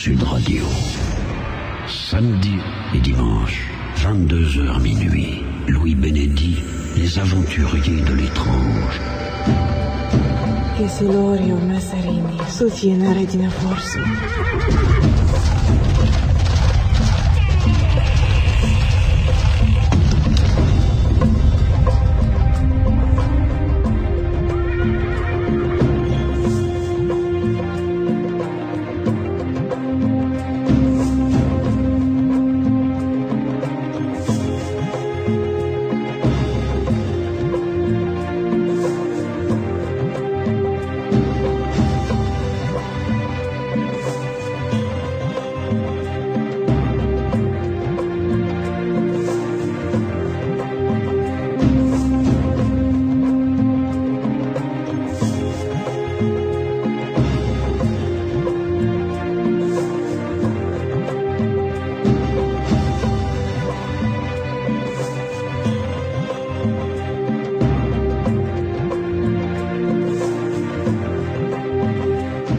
Sud Radio. Samedi et dimanche, 22h minuit. Louis Benedit, les aventuriers de l'étrange. Chesilorio Massarini, soutiene Regina Force.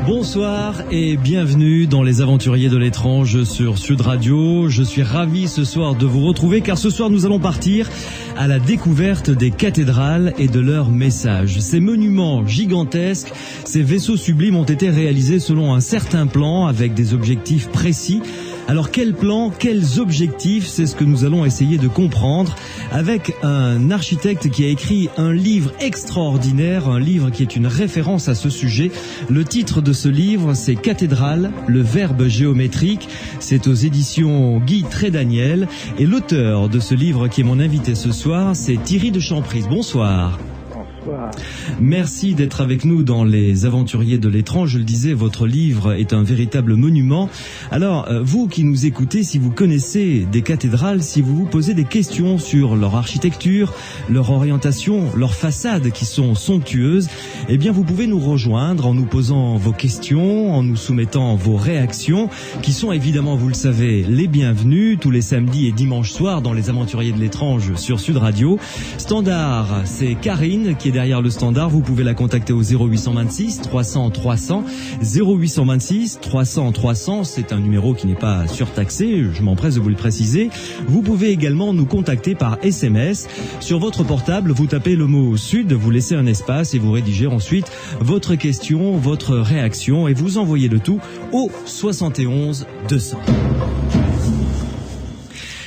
Bonsoir et bienvenue dans les Aventuriers de l'étrange sur Sud Radio. Je suis ravi ce soir de vous retrouver car ce soir nous allons partir à la découverte des cathédrales et de leurs messages. Ces monuments gigantesques, ces vaisseaux sublimes ont été réalisés selon un certain plan avec des objectifs précis. Alors quel plan, quels objectifs, c'est ce que nous allons essayer de comprendre avec un architecte qui a écrit un livre extraordinaire, un livre qui est une référence à ce sujet. Le titre de ce livre, c'est Cathédrale, le verbe géométrique. C'est aux éditions Guy Trédaniel. Et l'auteur de ce livre qui est mon invité ce soir, c'est Thierry de Champrise. Bonsoir. Bonsoir. Merci d'être avec nous dans les Aventuriers de l'étrange. Je le disais, votre livre est un véritable monument. Alors, vous qui nous écoutez, si vous connaissez des cathédrales, si vous vous posez des questions sur leur architecture, leur orientation, leurs façades qui sont somptueuses, eh bien, vous pouvez nous rejoindre en nous posant vos questions, en nous soumettant vos réactions, qui sont évidemment, vous le savez, les bienvenues tous les samedis et dimanches soirs dans les Aventuriers de l'étrange sur Sud Radio. Standard, c'est Karine qui est derrière le standard. Vous pouvez la contacter au 0826 300 300. 0826 300 300, c'est un numéro qui n'est pas surtaxé, je m'empresse de vous le préciser. Vous pouvez également nous contacter par SMS. Sur votre portable, vous tapez le mot Sud, vous laissez un espace et vous rédigez ensuite votre question, votre réaction et vous envoyez le tout au 71 200.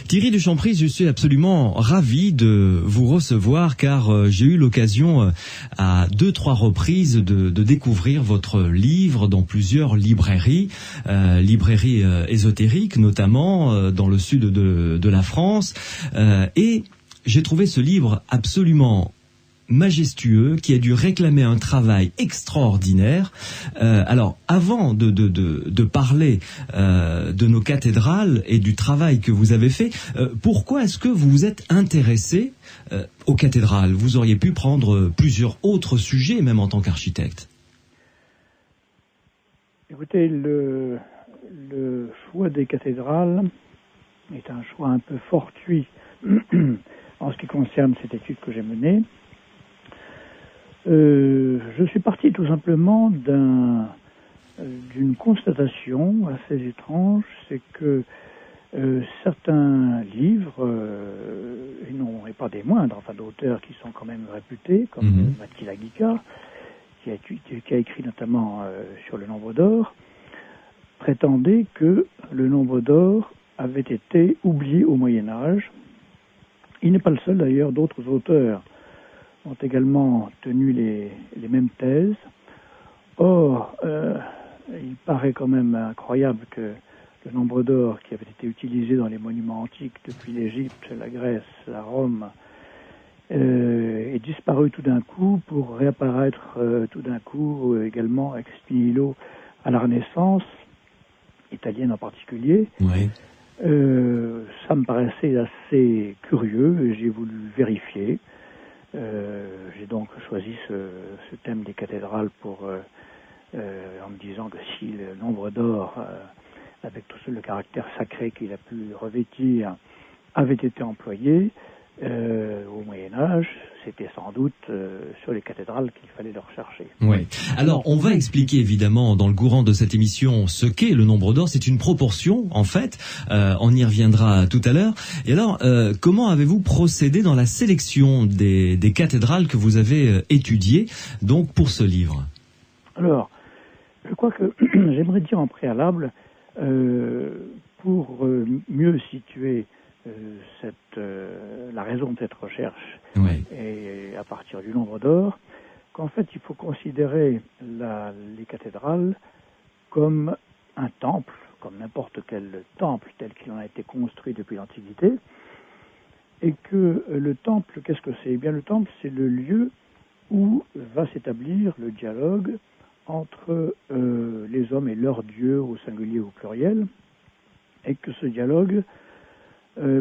Thierry de Champrise, je suis absolument ravi de vous recevoir car j'ai eu l'occasion à 2-3 reprises de découvrir votre livre dans plusieurs librairies, librairies ésotériques notamment dans le sud de la France et j'ai trouvé ce livre absolument majestueux, qui a dû réclamer un travail extraordinaire. Alors, avant de parler de nos cathédrales et du travail que vous avez fait, pourquoi est-ce que vous vous êtes intéressé aux cathédrales? Vous auriez pu prendre plusieurs autres sujets, même en tant qu'architecte. Écoutez, le choix des cathédrales est un choix un peu fortuit en ce qui concerne cette étude que j'ai menée. Je suis parti tout simplement d'une constatation assez étrange, c'est que certains livres, et pas des moindres, enfin d'auteurs qui sont quand même réputés, comme Mathilde Aguica, qui a écrit notamment sur le nombre d'or, prétendaient que le nombre d'or avait été oublié au Moyen-Âge. Il n'est pas le seul d'ailleurs, d'autres auteurs ont également tenu les mêmes thèses. Or, il paraît quand même incroyable que le nombre d'or qui avait été utilisé dans les monuments antiques depuis l'Égypte, la Grèce, la Rome, ait disparu tout d'un coup pour réapparaître tout d'un coup également ex nihilo à la Renaissance, italienne en particulier. Oui. Ça me paraissait assez curieux et j'ai voulu vérifier. J'ai donc choisi ce thème des cathédrales en me disant que si le nombre d'or, avec tout le caractère sacré qu'il a pu revêtir, avait été employé, Au Moyen-Âge, c'était sans doute sur les cathédrales qu'il fallait le rechercher. Oui. Alors, on va expliquer évidemment dans le courant de cette émission ce qu'est le nombre d'or. C'est une proportion, en fait. On y reviendra tout à l'heure. Et alors, comment avez-vous procédé dans la sélection des cathédrales que vous avez étudiées, donc, pour ce livre? Alors, je crois que j'aimerais dire en préalable, pour mieux situer la raison de cette recherche, oui. et à partir du nombre d'or, qu'en fait il faut considérer les cathédrales comme un temple, comme n'importe quel temple tel qu'il en a été construit depuis l'Antiquité, et que le temple, qu'est-ce que c'est? Eh bien, le temple, c'est le lieu où va s'établir le dialogue entre les hommes et leur Dieu, au singulier ou au pluriel, et que ce dialogue,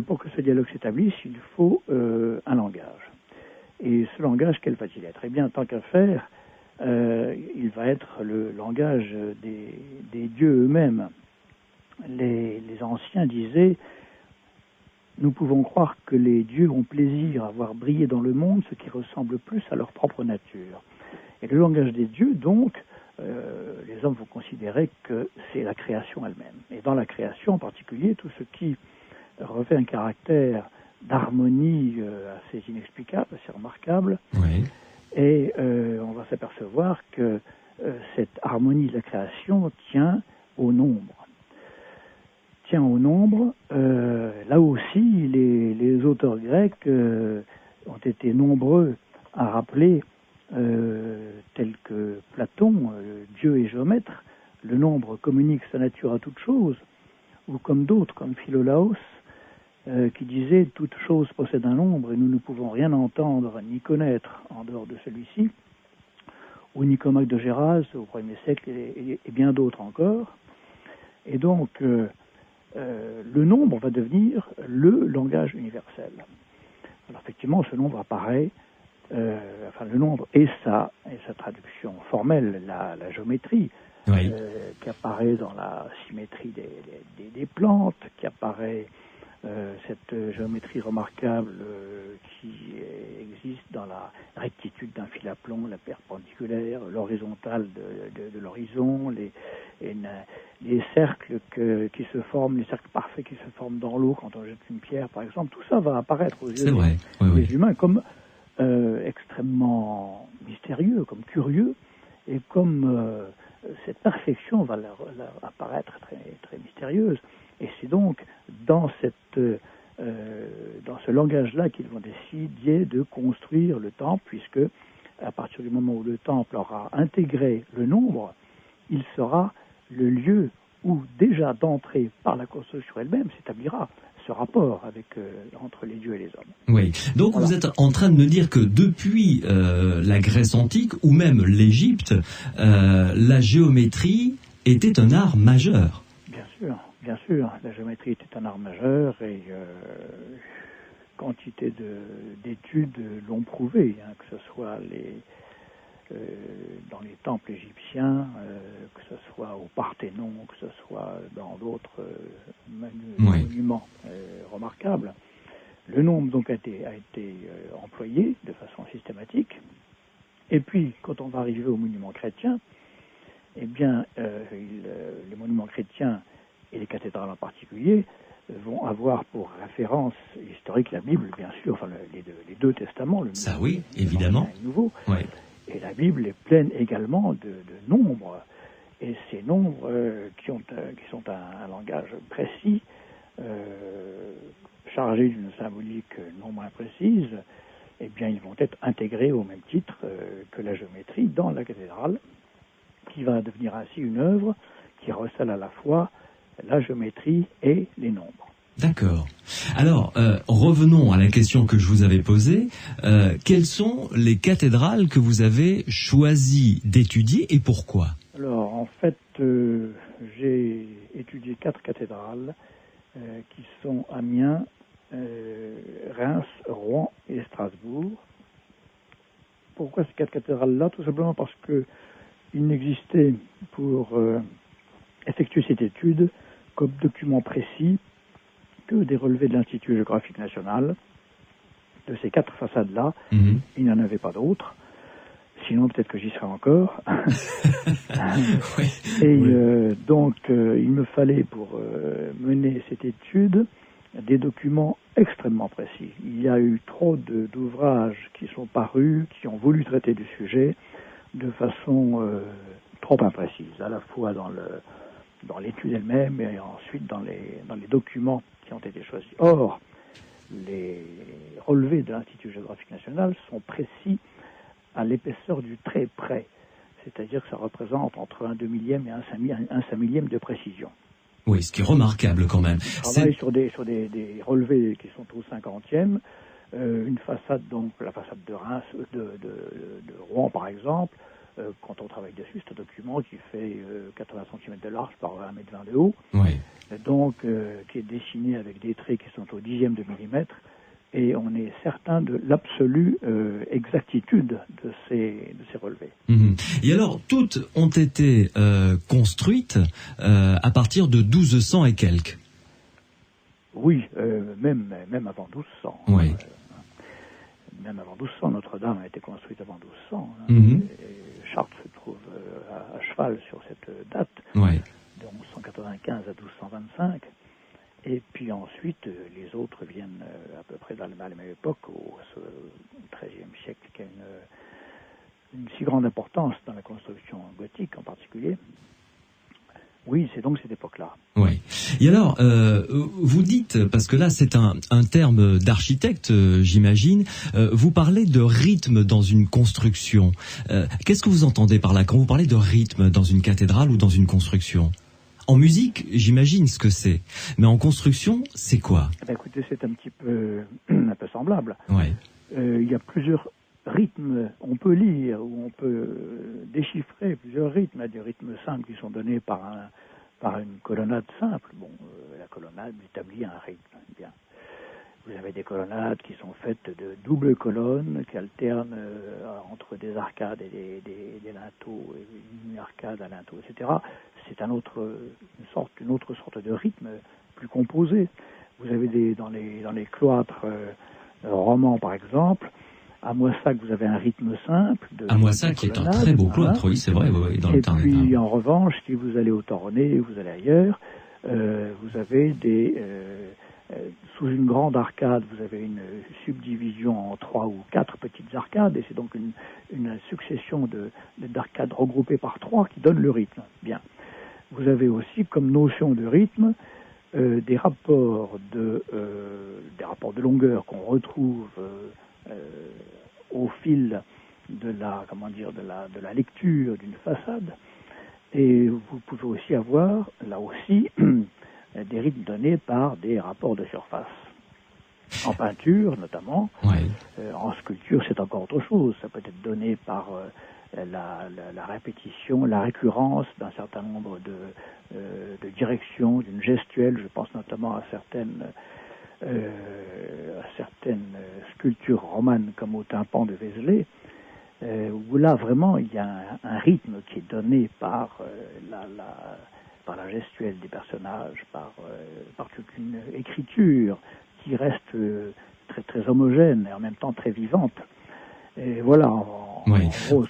pour que ce dialogue s'établisse, il faut un langage. Et ce langage, quel va-t-il être? Eh bien, tant qu'à faire, il va être le langage des dieux eux-mêmes. Les anciens disaient: nous pouvons croire que les dieux ont plaisir à voir briller dans le monde ce qui ressemble plus à leur propre nature. Et le langage des dieux, donc, les hommes vont considérer que c'est la création elle-même. Et dans la création en particulier, tout ce qui revêt un caractère d'harmonie assez inexplicable, assez remarquable. Oui. Et on va s'apercevoir que cette harmonie de la création tient au nombre. Là aussi, les auteurs grecs ont été nombreux à rappeler, tels que Platon, Dieu et géomètre, le nombre communique sa nature à toute chose, ou comme d'autres, comme Philolaos, qui disait « toute chose possède un nombre et nous ne pouvons rien entendre ni connaître en dehors de celui-ci », ou Nicomaque de Géras au 1er siècle et bien d'autres encore. Et donc, le nombre va devenir le langage universel. Alors effectivement, ce nombre apparaît, le nombre et sa traduction formelle, la géométrie, oui. Qui apparaît dans la symétrie des plantes, qui apparaît cette géométrie remarquable qui existe dans la rectitude d'un fil à plomb, la perpendiculaire, l'horizontale de l'horizon, les cercles qui se forment, les cercles parfaits qui se forment dans l'eau quand on jette une pierre, par exemple. Tout ça va apparaître aux yeux des humains comme extrêmement mystérieux, comme curieux, et comme cette perfection va leur apparaître très, très mystérieuse. Et c'est donc dans ce langage-là qu'ils vont décider de construire le temple, puisque à partir du moment où le temple aura intégré le nombre, il sera le lieu où déjà d'entrée par la construction elle-même s'établira ce rapport entre les dieux et les hommes. Oui. Donc voilà. Vous êtes en train de me dire que depuis la Grèce antique ou même l'Égypte, la géométrie était un art majeur. Bien sûr, la géométrie était un art majeur et quantité d'études l'ont prouvé, que ce soit dans les temples égyptiens, que ce soit au Parthénon, que ce soit dans d'autres monuments remarquables. Le nombre donc a été employé de façon systématique. Et puis, quand on va arriver aux monuments chrétiens, eh bien, les monuments chrétiens et les cathédrales en particulier vont avoir pour référence historique la Bible, bien sûr, enfin les deux testaments, le ça oui, évidemment, et le Nouveau. Oui. Et la Bible est pleine également de nombres, et ces nombres qui sont un langage précis, chargé d'une symbolique non moins précise, eh bien, ils vont être intégrés au même titre que la géométrie dans la cathédrale, qui va devenir ainsi une œuvre qui recèle à la fois la géométrie et les nombres. D'accord. Alors, revenons à la question que je vous avais posée. Quelles sont les cathédrales que vous avez choisi d'étudier et pourquoi? Alors, en fait, j'ai étudié 4 cathédrales qui sont Amiens, Reims, Rouen et Strasbourg. Pourquoi ces 4 cathédrales-là? Tout simplement parce que il n'existait pour effectuer cette étude comme document précis que des relevés de l'Institut géographique national de ces 4 façades-là. Il n'y en avait pas d'autres. Sinon, peut-être que j'y serais encore. Donc, il me fallait, pour mener cette étude, des documents extrêmement précis. Il y a eu trop d'ouvrages qui sont parus, qui ont voulu traiter du sujet de façon trop imprécise, à la fois dans l'étude elle-même et ensuite dans les documents qui ont été choisis. Or, les relevés de l'Institut géographique national sont précis à l'épaisseur du trait près, c'est-à-dire que ça représente entre un 2/1000 et un 5/1000 de précision. Oui, ce qui est remarquable quand même. On travaille sur des relevés qui sont au 50e. Une façade, donc la façade de Reims, de Rouen par exemple, quand on travaille dessus, c'est un document qui fait 80 cm de large par 1,20 m de haut, donc qui est dessiné avec des traits qui sont au 10e de millimètre, et on est certain de l'absolue exactitude de ces relevés. Et alors, toutes ont été construites à partir de 1200 et quelques. Oui, même avant 1200. Oui. Même avant 1200, Notre-Dame a été construite avant 1200. Et Chartres se trouve à cheval sur cette date, de 1195 à 1225. Et puis ensuite, les autres viennent à peu près dans la même époque, au XIIIe siècle, qui a une si grande importance dans la construction gothique en particulier. Oui, c'est donc cette époque-là. Oui. Et alors, vous dites, parce que là c'est un terme d'architecte, j'imagine, vous parlez de rythme dans une construction. Qu'est-ce que vous entendez par là quand vous parlez de rythme dans une cathédrale ou dans une construction ? En musique, j'imagine ce que c'est. Mais en construction, c'est quoi ? Écoutez, c'est un petit peu semblable. Ouais. Il y a plusieurs rythmes. On peut lire ou on peut déchiffrer plusieurs rythmes. Il y a des rythmes simples qui sont donnés par une colonnade simple. Bon, la colonnade établit un rythme. Bien. Vous avez des colonnades qui sont faites de doubles colonnes qui alternent entre des arcades et des linteaux, et une arcade à linteau, etc. C'est une autre sorte de rythme plus composé. Vous avez dans les cloîtres romans, par exemple, à Moissac, vous avez un rythme simple. À Moissac, qui est un très beau cloître, oui, c'est vrai, dans le Tarn. Et puis, en revanche, si vous allez au Toronnet, vous allez ailleurs, vous avez sous une grande arcade, vous avez une subdivision en 3 ou 4 petites arcades, et c'est donc une succession d'arcades regroupées par 3 qui donne le rythme. Bien. Vous avez aussi comme notion de rythme des rapports de longueur qu'on retrouve au fil de la lecture d'une façade, et vous pouvez aussi avoir là aussi des rythmes donnés par des rapports de surface. En peinture notamment, en sculpture c'est encore autre chose, ça peut être donné par la répétition, la récurrence d'un certain nombre de directions, d'une gestuelle. Je pense notamment à certaines sculptures romanes comme au tympan de Vézelay, où là vraiment il y a un rythme qui est donné par la gestuelle des personnages, par toute une écriture qui reste très très homogène et en même temps très vivante. Et voilà, en gros,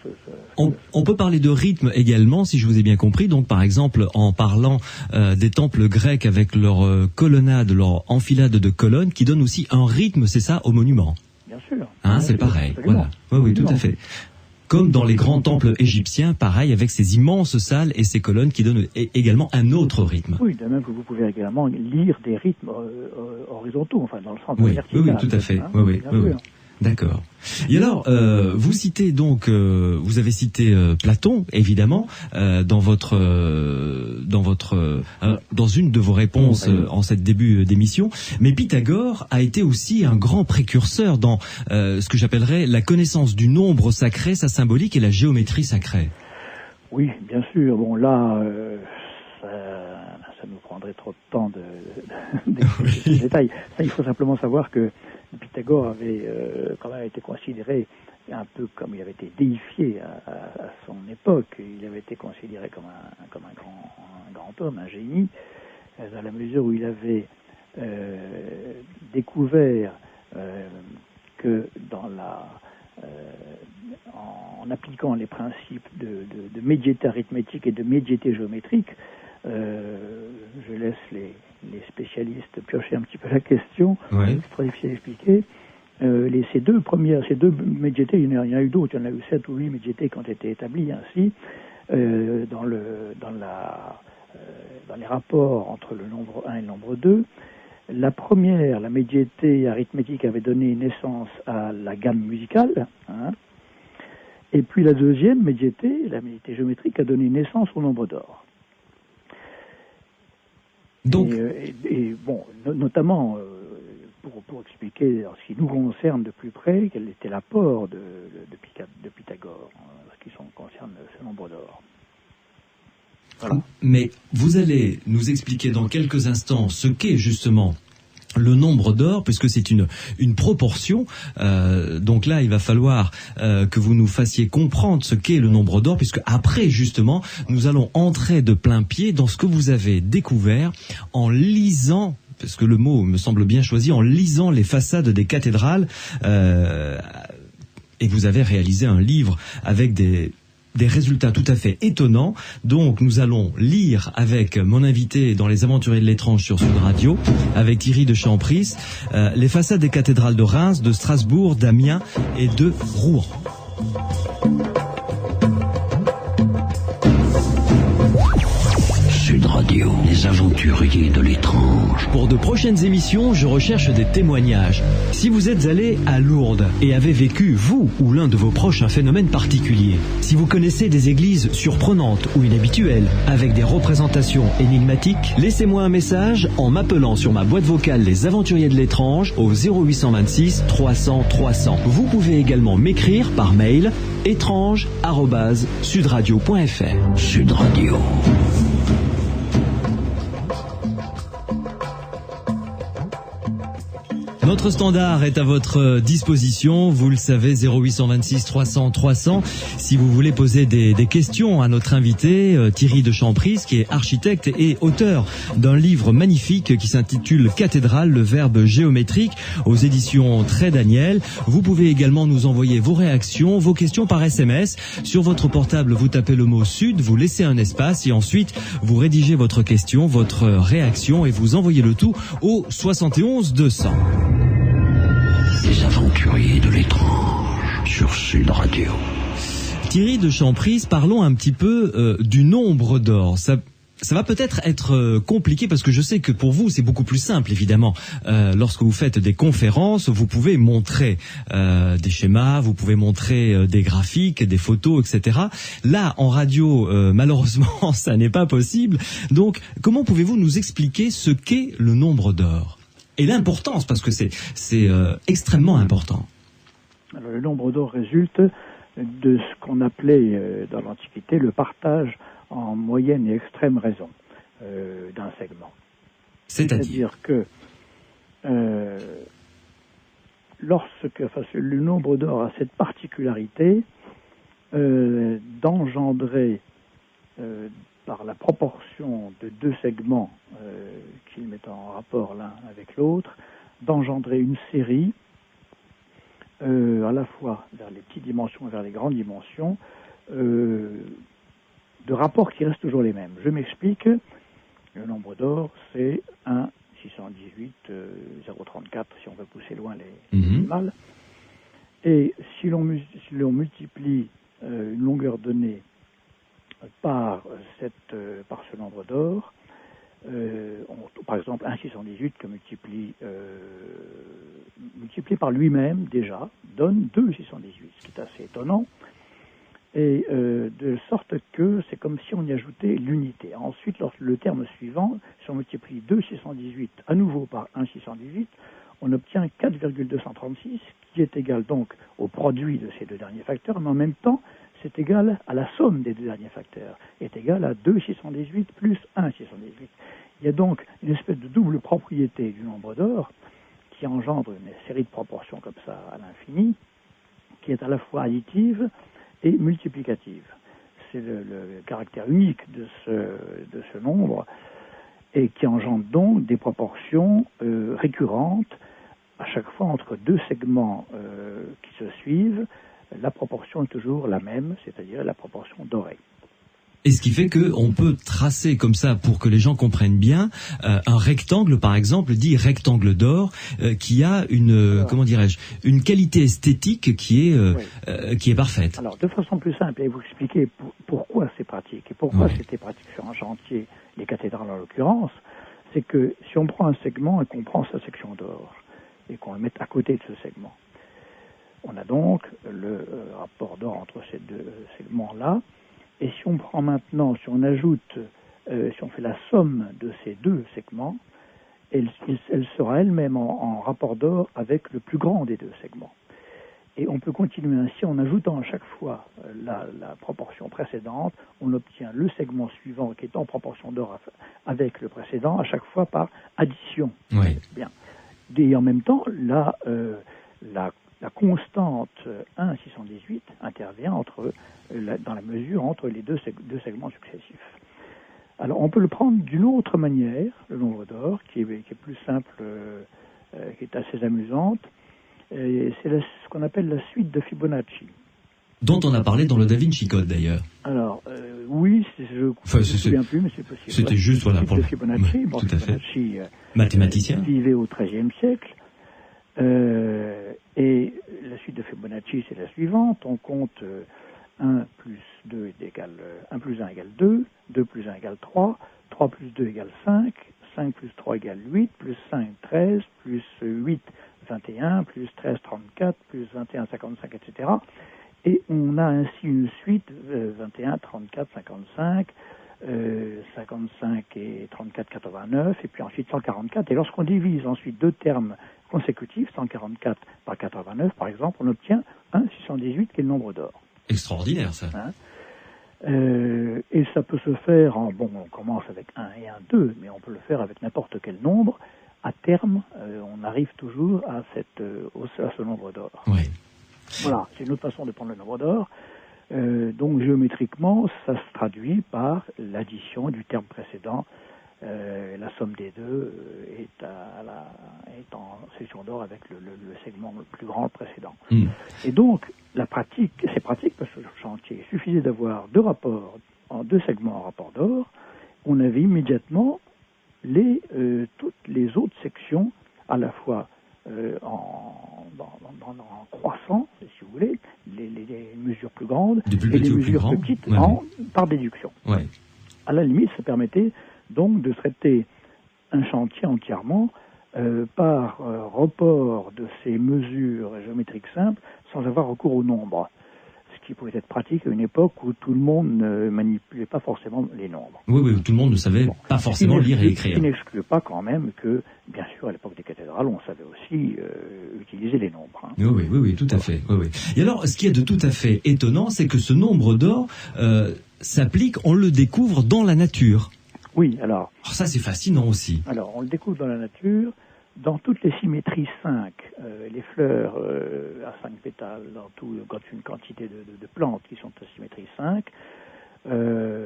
on peut parler de rythme également, si je vous ai bien compris. Donc, par exemple, en parlant des temples grecs avec leur colonnade, leur enfilade de colonnes, qui donnent aussi un rythme, c'est ça, au monument. Bien sûr. C'est pareil. Voilà. Oui, tout à fait. Comme dans les grands temples égyptiens, pareil, avec ces immenses salles et ces colonnes qui donnent également un autre rythme. Oui, de même que vous pouvez également lire des rythmes horizontaux, enfin dans le sens vertical. Oui, tout à fait. Oui. D'accord. Et alors, vous citez donc, vous avez cité Platon, évidemment, dans une de vos réponses en cette début d'émission. Mais Pythagore a été aussi un grand précurseur dans ce que j'appellerais la connaissance du nombre sacré, sa symbolique et la géométrie sacrée. Oui, bien sûr. Bon, là, ça nous prendrait trop de temps de détails. Il faut simplement savoir que Pythagore avait quand même été considéré un peu comme il avait été déifié à son époque. Il avait été considéré comme un grand homme, un génie, dans la mesure où il avait découvert que en appliquant les principes de médiété arithmétique et de médiété géométrique, je laisse les spécialistes piocher un petit peu la question, ouais. c'est trop difficile à expliquer. Ces deux médiétés, il y en a eu d'autres, il y en a eu 7 ou 8 médiétés qui ont été établies ainsi, dans les rapports entre le nombre 1 et le nombre 2. La première, la médiété arithmétique, avait donné naissance à la gamme musicale, hein, et puis la deuxième médiété, la médiété géométrique, a donné naissance au nombre d'or. Donc, notamment pour expliquer en ce qui nous concerne de plus près quel était l'apport de Pythagore en ce qui concerne ce nombre d'or. Voilà. Mais vous allez nous expliquer dans quelques instants ce qu'est justement le nombre d'or, puisque c'est une proportion. Donc là, il va falloir que vous nous fassiez comprendre ce qu'est le nombre d'or, puisque après, justement, nous allons entrer de plein pied dans ce que vous avez découvert en lisant, parce que le mot me semble bien choisi, en lisant les façades des cathédrales. Et vous avez réalisé un livre avec des résultats tout à fait étonnants. Donc nous allons lire avec mon invité dans Les Aventuriers de l'étrange sur Sud Radio, avec Thierry de Champris, les façades des cathédrales de Reims, de Strasbourg, d'Amiens et de Rouen. Sud Radio, les aventuriers de l'étrange. Pour de prochaines émissions, je recherche des témoignages. Si vous êtes allé à Lourdes et avez vécu, vous ou l'un de vos proches, un phénomène particulier, si vous connaissez des églises surprenantes ou inhabituelles, avec des représentations énigmatiques, laissez-moi un message en m'appelant sur ma boîte vocale Les Aventuriers de l'étrange au 0826 300 300. Vous pouvez également m'écrire par mail étrange@sudradio.fr. Sud Radio. Notre standard est à votre disposition, vous le savez, 0826 300 300. Si vous voulez poser des questions à notre invité, Thierry de Champris, qui est architecte et auteur d'un livre magnifique qui s'intitule Cathédrale, le verbe géométrique, aux éditions Trait Daniel. Vous pouvez également nous envoyer vos réactions, vos questions par SMS. Sur votre portable, vous tapez le mot Sud, vous laissez un espace et ensuite vous rédigez votre question, votre réaction et vous envoyez le tout au 71 200. Les aventuriers de l'étrange sur Sud Radio. Thierry de Champris, parlons un petit peu du nombre d'or. Ça va peut-être être compliqué parce que je sais que pour vous c'est beaucoup plus simple évidemment. Lorsque vous faites des conférences, vous pouvez montrer des schémas, vous pouvez montrer des graphiques, des photos, etc. Là en radio, malheureusement, ça n'est pas possible. Donc comment pouvez-vous nous expliquer ce qu'est le nombre d'or ? Et l'importance, parce que c'est extrêmement important. Alors, le nombre d'or résulte de ce qu'on appelait dans l'Antiquité le partage en moyenne et extrême raison d'un segment. C'est-à-dire que le nombre d'or a cette particularité d'engendrer par la proportion de deux segments qu'ils mettent en rapport l'un avec l'autre, d'engendrer une série à la fois vers les petites dimensions et vers les grandes dimensions, de rapports qui restent toujours les mêmes. Je m'explique. Le nombre d'or, c'est 1, 618, 034, si on veut pousser loin les décimales. Et si l'on multiplie une longueur donnée par ce nombre d'or, par exemple 1,618 que multiplié par lui-même déjà donne 2,618, ce qui est assez étonnant, et de sorte que c'est comme si on y ajoutait l'unité. Ensuite, le terme suivant, si on multiplie 2,618 à nouveau par 1,618, on obtient 4,236, qui est égal donc au produit de ces deux derniers facteurs, mais en même temps, c'est égal à la somme des deux derniers facteurs, est égal à 2,618 plus 1,618. Il y a donc une espèce de double propriété du nombre d'or qui engendre une série de proportions comme ça à l'infini, qui est à la fois additive et multiplicative. C'est le caractère unique de ce nombre et qui engendre donc des proportions récurrentes à chaque fois entre deux segments qui se suivent, la proportion est toujours la même, c'est-à-dire la proportion dorée. Et ce qui fait qu'on peut tracer comme ça, pour que les gens comprennent bien, un rectangle, par exemple, dit rectangle d'or, qui a une, comment dirais-je, une qualité esthétique qui est parfaite. Alors, de façon plus simple, et vous expliquer pourquoi c'est pratique, et pourquoi c'était pratique sur un chantier, les cathédrales en l'occurrence, c'est que si on prend un segment et qu'on prend sa section d'or, et qu'on le met à côté de ce segment, on a donc le rapport d'or entre ces deux segments-là. Et si on prend maintenant, si on ajoute, si on fait la somme de ces deux segments, elle sera elle-même en rapport d'or avec le plus grand des deux segments. Et on peut continuer ainsi en ajoutant à chaque fois la proportion précédente, on obtient le segment suivant qui est en proportion d'or avec le précédent, à chaque fois par addition. Oui. Bien. Et en même temps, la constante 1,618 intervient dans la mesure entre les deux segments successifs. Alors on peut le prendre d'une autre manière, le nombre d'or, qui est plus simple, qui est assez amusante. C'est ce qu'on appelle la suite de Fibonacci. Dont on a parlé dans le Da Vinci Code d'ailleurs. Alors, oui, je ne me souviens plus, mais c'est possible. C'était juste, voilà, pour le Fibonacci. Ouais, bon, tout à fait. Fibonacci, mathématicien. Vivait au XIIIe siècle. Et la suite de Fibonacci, c'est la suivante. On compte 1 plus 2 égale 1 plus 1 égale 2, 2 plus 1 égale 3, 3 plus 2 égale 5, 5 plus 3 égale 8, plus 5, 13, plus 8, 21, plus 13, 34, plus 21, 55, etc. Et on a ainsi une suite 21, 34, 55, 55 et 34, 89, et puis ensuite 144. Et lorsqu'on divise ensuite deux termes consécutifs, 144 par 89 par exemple, on obtient 1,618 qui est le nombre d'or. Extraordinaire ça. Et ça peut se faire on commence avec 1 et 1, 2, mais on peut le faire avec n'importe quel nombre. À terme, on arrive toujours à ce nombre d'or. Oui. Voilà, c'est une autre façon de prendre le nombre d'or. Donc géométriquement, ça se traduit par l'addition du terme précédent. La somme des deux est en section d'or avec le segment le plus grand, le précédent. Et donc, c'est pratique parce que sur le chantier, il suffisait d'avoir deux segments en rapport d'or. On avait immédiatement toutes les autres sections, à la fois en croissant, si vous voulez, les mesures plus grandes et les mesures plus petites par déduction. Ouais. À la limite, ça permettait donc de traiter un chantier entièrement par report de ces mesures géométriques simples sans avoir recours au nombre. Ce qui pouvait être pratique à une époque où tout le monde ne manipulait pas forcément les nombres. Oui, tout le monde ne savait pas forcément lire et écrire. Ce qui n'exclut pas quand même que, bien sûr, à l'époque des cathédrales, on savait aussi utiliser les nombres. Oui, tout à fait. Oui. Et alors, ce qui est de tout à fait étonnant, c'est que ce nombre d'or s'applique, on le découvre dans la nature. Oui, alors... ça, c'est fascinant aussi. Alors, on le découvre dans la nature, dans toutes les symétries 5, les fleurs à 5 pétales, dans une quantité de plantes qui sont à symétrie 5,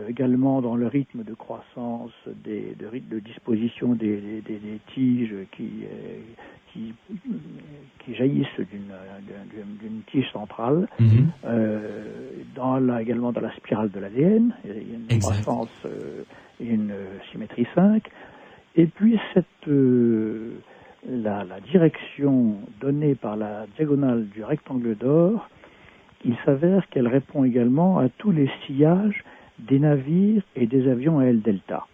également dans le rythme de croissance, de disposition des tiges qui jaillissent d'une tige centrale, également dans la spirale de l'ADN, il y a une croissance et une symétrie 5, et puis la direction donnée par la diagonale du rectangle d'or, il s'avère qu'elle répond également à tous les sillages des navires et des avions à aile delta.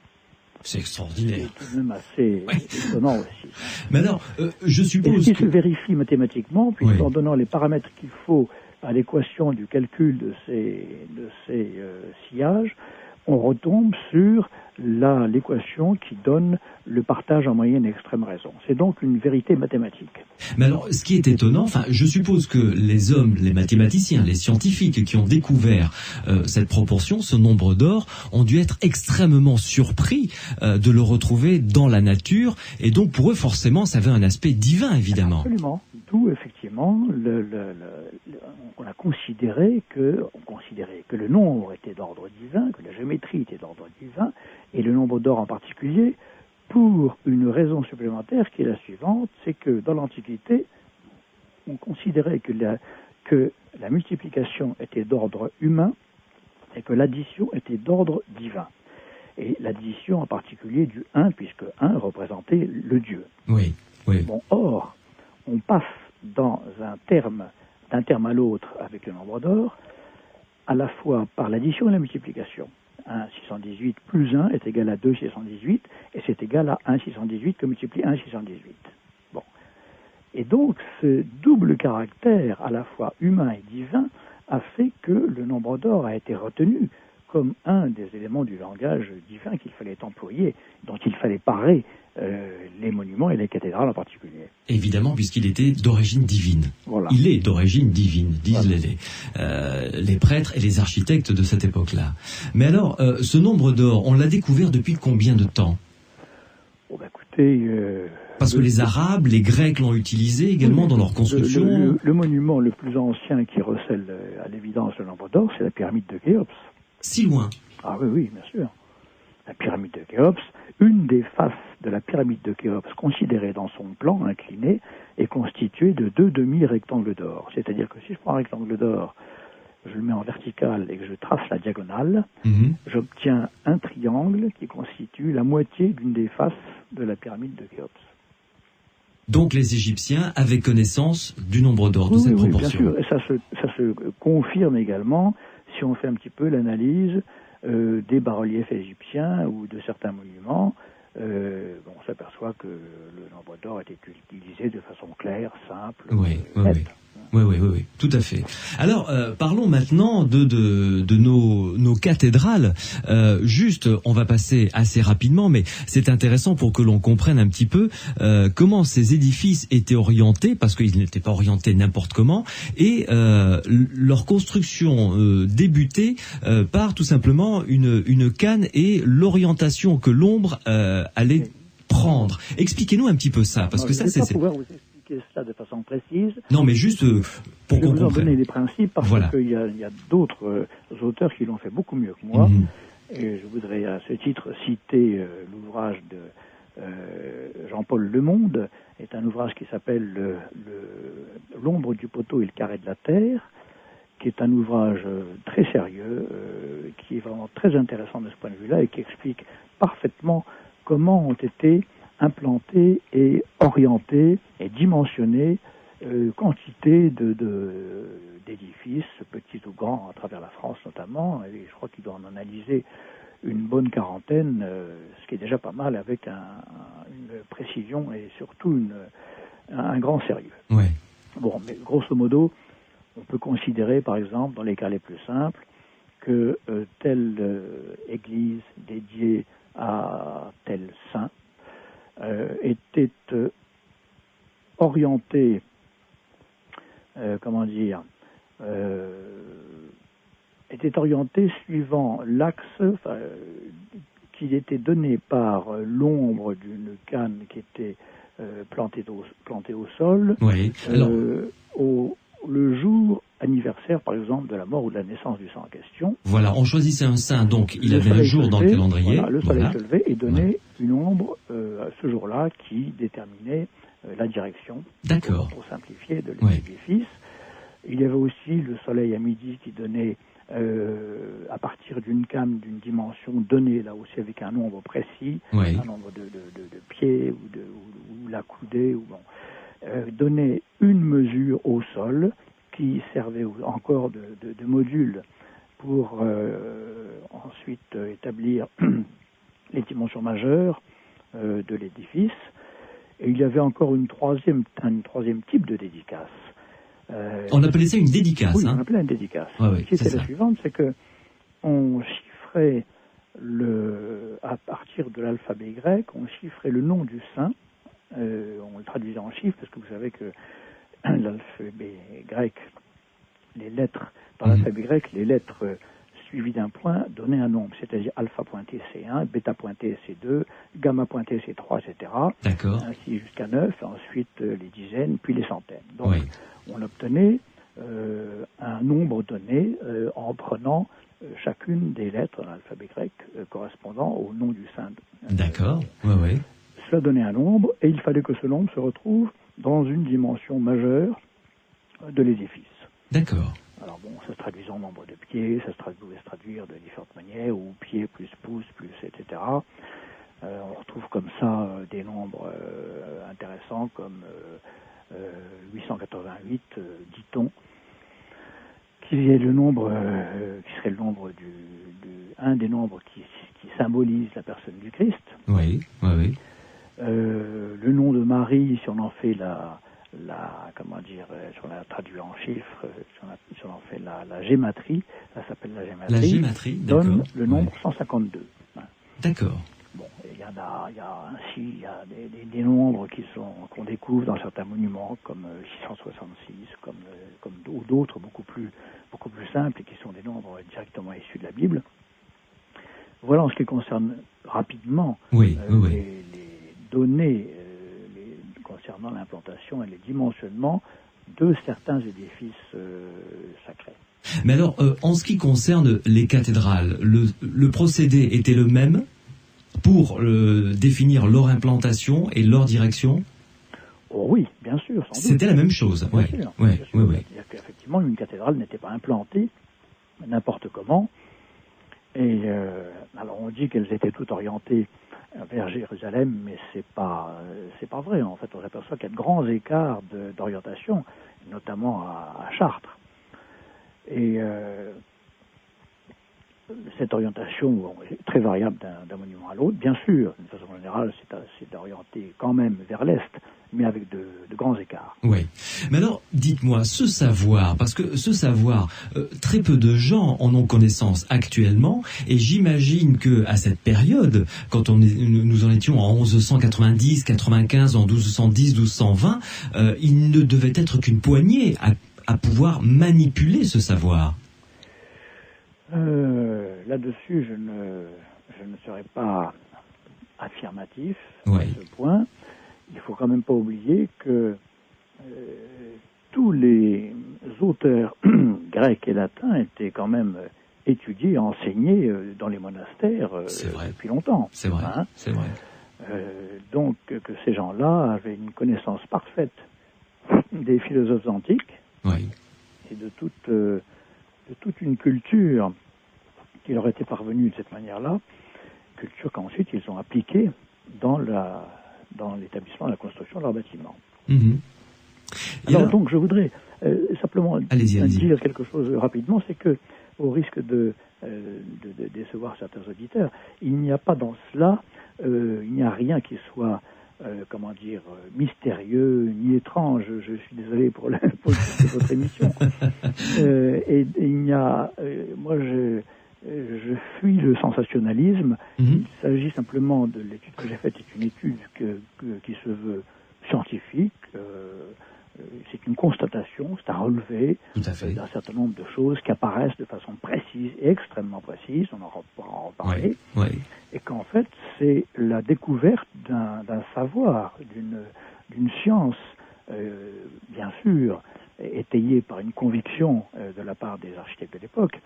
C'est extraordinaire. C'est tout de même assez étonnant aussi. Mais alors, je suppose qu'il se vérifie mathématiquement, puisqu'en donnant les paramètres qu'il faut à l'équation du calcul de ces sillages, on retombe sur l'équation qui donne le partage en moyenne et extrême raison. C'est donc une vérité mathématique. Mais alors, ce qui est étonnant, je suppose que les hommes, les mathématiciens, les scientifiques qui ont découvert cette proportion, ce nombre d'or, ont dû être extrêmement surpris de le retrouver dans la nature, et donc pour eux, forcément, ça avait un aspect divin, évidemment. Absolument. D'où, effectivement, on a considéré que le nombre était d'ordre divin, que la géométrie était d'ordre divin, et le nombre d'or en particulier, pour une raison supplémentaire qui est la suivante, c'est que dans l'Antiquité, on considérait que la multiplication était d'ordre humain et que l'addition était d'ordre divin. Et l'addition en particulier du 1, puisque 1 représentait le Dieu. Oui, oui. Bon, or, on passe d'un terme à l'autre avec le nombre d'or, à la fois par l'addition et la multiplication. 1 618 plus 1 est égal à 2 618, et c'est égal à 1 618 que multiplie 1 618. Bon. Et donc, ce double caractère, à la fois humain et divin, a fait que le nombre d'or a été retenu comme un des éléments du langage divin qu'il fallait employer, dont il fallait parer les monuments et les cathédrales en particulier. Évidemment, puisqu'il était d'origine divine. Voilà. Il est d'origine divine, disent les prêtres et les architectes de cette époque-là. Mais alors, ce nombre d'or, on l'a découvert depuis combien de temps? Oh, bah, écoutez... Parce que les Arabes, les Grecs l'ont utilisé également dans leur construction. Le monument le plus ancien qui recèle à l'évidence le nombre d'or, c'est la pyramide de Khéops. Si loin? Ah oui, bien sûr. La pyramide de Khéops, une des faces de la pyramide de Khéops, considérée dans son plan incliné, est constituée de 2 demi-rectangles d'or. C'est-à-dire que si je prends un rectangle d'or, je le mets en vertical et que je trace la diagonale, j'obtiens un triangle qui constitue la moitié d'une des faces de la pyramide de Khéops. Donc les Égyptiens avaient connaissance du nombre d'or, de cette proportion. Oui, bien sûr. Et ça se confirme également si on fait un petit peu l'analyse des bas-reliefs égyptiens ou de certains monuments. On s'aperçoit que le nombre d'or était utilisé de façon claire, simple, nette. Oui, tout à fait. Alors, parlons maintenant de nos cathédrales. Juste, on va passer assez rapidement, mais c'est intéressant pour que l'on comprenne un petit peu comment ces édifices étaient orientés, parce qu'ils n'étaient pas orientés n'importe comment, et leur construction débutait par tout simplement une canne et l'orientation que l'ombre allait prendre. Expliquez-nous un petit peu ça, parce que ça, c'est... cela de façon précise. Non, mais juste pour qu'on comprenne. Je vais vous en donner les principes parce qu'il y a d'autres auteurs qui l'ont fait beaucoup mieux que moi. Et je voudrais à ce titre citer l'ouvrage de Jean-Paul Lemonde. C'est un ouvrage qui s'appelle L'ombre du poteau et le carré de la terre, qui est un ouvrage très sérieux, qui est vraiment très intéressant de ce point de vue-là et qui explique parfaitement comment ont été implantés et orientés et dimensionnés quantité d'édifices, petits ou grands, à travers la France notamment, et je crois qu'il doit en analyser une bonne quarantaine, ce qui est déjà pas mal, avec une précision et surtout un grand sérieux. Ouais. Bon, mais grosso modo, on peut considérer, par exemple, dans les cas les plus simples, que telle église dédiée à tel saint était orientée, était orientée suivant l'axe qui était donné par l'ombre d'une canne qui était plantée au sol, le jour anniversaire, par exemple, de la mort ou de la naissance du saint en question. Voilà, on choisissait un saint, donc il avait un jour dans le calendrier. Voilà, le soleil se levait et donnait une ombre à ce jour-là qui déterminait la direction, pour simplifier, de l'édifice. Il y avait aussi le soleil à midi qui donnait, à partir d'une canne d'une dimension donnée, là aussi avec un nombre précis, un nombre de pieds ou la coudée, donnait une mesure au sol qui servait encore de module pour ensuite établir les dimensions majeures de l'édifice. Et il y avait encore un troisième type de dédicace. On appelait ça une dédicace. Oui, on appelait une dédicace. Qui était la suivante, c'est que on chiffrait à partir de l'alphabet grec, on chiffrait le nom du saint. On le traduisait en chiffres parce que vous savez que l'alphabet grec, dans l'alphabet grec, les lettres suivies d'un point donnaient un nombre, c'est-à-dire alpha pointé C1, bêta pointé C2, gamma pointé C3, etc. D'accord. Ainsi jusqu'à 9, ensuite les dizaines, puis les centaines. Donc on obtenait un nombre donné en prenant chacune des lettres de l'alphabet grec correspondant au nom du saint. D'accord, cela donnait un nombre, et il fallait que ce nombre se retrouve dans une dimension majeure de l'édifice. D'accord. Alors bon, ça se traduisait en nombre de pieds, ça pouvait se traduire de différentes manières, ou pieds plus pouces plus, etc. On retrouve comme ça des nombres intéressants comme 888, dit-on, qui est le nombre, qui serait le nombre un des nombres qui symbolise la personne du Christ. Oui, oui, oui. Le nom de Marie, si on en fait comment dire, si on l'a traduit en chiffres, si on en fait la gématrie, ça s'appelle la gématrie. La gématrie, donne le nombre 152. D'accord. Bon, il y a des nombres qu'on découvre dans certains monuments, comme 666, comme ou d'autres beaucoup plus simples et qui sont des nombres directement issus de la Bible. Voilà en ce qui concerne rapidement les données concernant l'implantation et les dimensionnements de certains édifices sacrés. Mais alors, en ce qui concerne les cathédrales, le procédé était le même pour définir leur implantation et leur direction? Oh oui, bien sûr. Sans C'était doute. La même chose. Bien sûr. C'est-à-dire qu'effectivement, une cathédrale n'était pas implantée n'importe comment. Et alors on dit qu'elles étaient toutes orientées vers Jérusalem, mais c'est pas vrai. En fait, on s'aperçoit qu'il y a de grands écarts d'orientation, notamment à Chartres. Et cette orientation est très variable d'un monument à l'autre. Bien sûr, d'une façon générale, c'est orienté quand même vers l'est, mais avec de grands écarts. Oui. Mais alors, dites-moi, ce savoir, parce que ce savoir, très peu de gens en ont connaissance actuellement, et j'imagine que à cette période, quand nous en étions en 1190, 95, en 1210, 1220, il ne devait être qu'une poignée à pouvoir manipuler ce savoir. Là-dessus, je ne serai pas affirmatif à ce point. Il faut quand même pas oublier que tous les auteurs grecs et latins étaient quand même étudiés, enseignés dans les monastères depuis longtemps. C'est vrai. Hein. C'est vrai. Donc que ces gens-là avaient une connaissance parfaite des philosophes antiques et de toute une culture qui leur était parvenue de cette manière-là, culture qu'ensuite ils ont appliquée dans l'établissement, la construction de leurs bâtiments. Mmh. Alors donc je voudrais simplement allez-y. dire quelque chose rapidement, c'est que au risque de décevoir certains auditeurs, il n'y a pas dans cela, il n'y a rien qui soit mystérieux ni étrange. Je suis désolé pour votre émission. Et il y a, moi je fuis le sensationnalisme. Il s'agit simplement de l'étude que j'ai faite, c'est une étude qui se veut scientifique. C'est une constatation, c'est un relevé d'un certain nombre de choses qui apparaissent de façon précise, extrêmement précise, on pourra en parler, et qu'en fait c'est la découverte d'un savoir, d'une science, bien sûr, étayée par une conviction de la part des architectes de l'époque,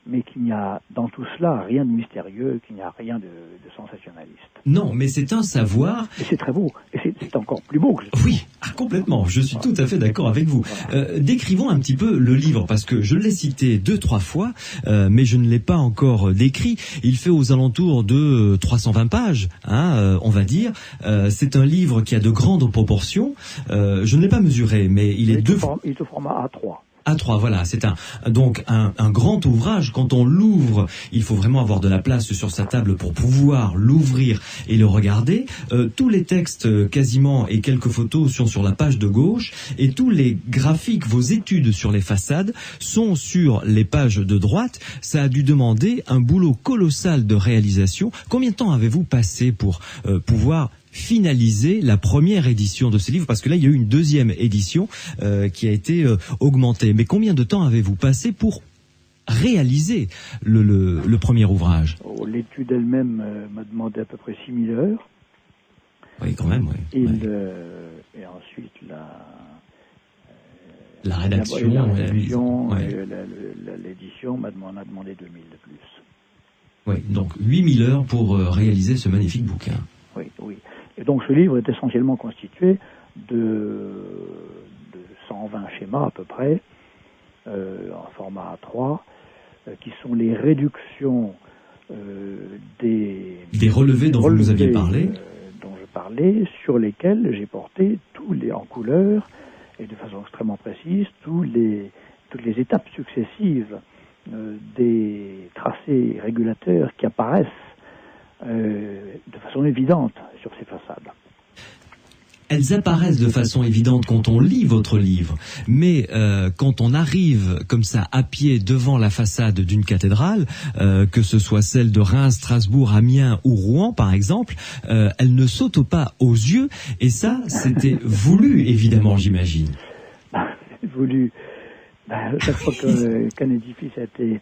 mais qu'il n'y a dans tout cela rien de mystérieux, qu'il n'y a rien de sensationnaliste. Non, mais c'est un savoir... Et c'est très beau, et c'est encore plus beau que Oui, complètement, je suis tout à fait d'accord avec vous. Décrivons un petit peu le livre, parce que je l'ai cité 2-3 fois, mais je ne l'ai pas encore décrit. Il fait aux alentours de 320 pages, on va dire. C'est un livre qui a de grandes proportions. Je ne l'ai pas mesuré, mais il est il est au format A3. A3, voilà, c'est donc un grand ouvrage. Quand on l'ouvre, il faut vraiment avoir de la place sur sa table pour pouvoir l'ouvrir et le regarder. Tous les textes quasiment et quelques photos sont sur la page de gauche, et tous les graphiques, vos études sur les façades sont sur les pages de droite. Ça a dû demander un boulot colossal de réalisation. Combien de temps avez-vous passé pour pouvoir finaliser la première édition de ce livre, parce que là il y a eu une deuxième édition qui a été augmentée. Mais combien de temps avez-vous passé pour réaliser le premier ouvrage? L'étude elle-même m'a demandé à peu près 6000 heures. Oui, quand même, oui. Et ensuite la rédaction, l'édition m'a demandé 2000 de plus. Oui, donc 8000 heures pour réaliser ce magnifique bouquin. Oui. Et donc ce livre est essentiellement constitué de 120 schémas à peu près, en format A3, qui sont les réductions des relevés dont vous nous aviez parlé, dont je parlais, sur lesquels j'ai porté en couleur et de façon extrêmement précise toutes les étapes successives des tracés régulateurs qui apparaissent de façon évidente sur ces façades. Elles apparaissent de façon évidente quand on lit votre livre, mais quand on arrive comme ça à pied devant la façade d'une cathédrale, que ce soit celle de Reims, Strasbourg, Amiens ou Rouen par exemple, elles ne sautent pas aux yeux, et ça c'était voulu évidemment, j'imagine. Voulu. Chaque fois qu'un édifice a été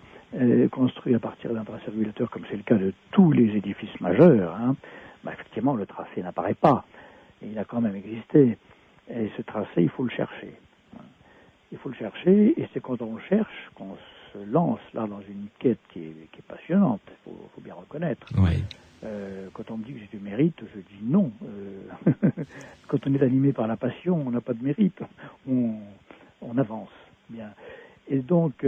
construit à partir d'un tracé régulateur, comme c'est le cas de tous les édifices majeurs, effectivement le tracé n'apparaît pas. Il a quand même existé. Et ce tracé, il faut le chercher. Il faut le chercher, et c'est quand on le cherche qu'on se lance là dans une quête qui est passionnante, il faut bien reconnaître. Oui. Quand on me dit que j'ai du mérite, je dis non. Quand on est animé par la passion, on n'a pas de mérite. On avance. Bien. Et donc,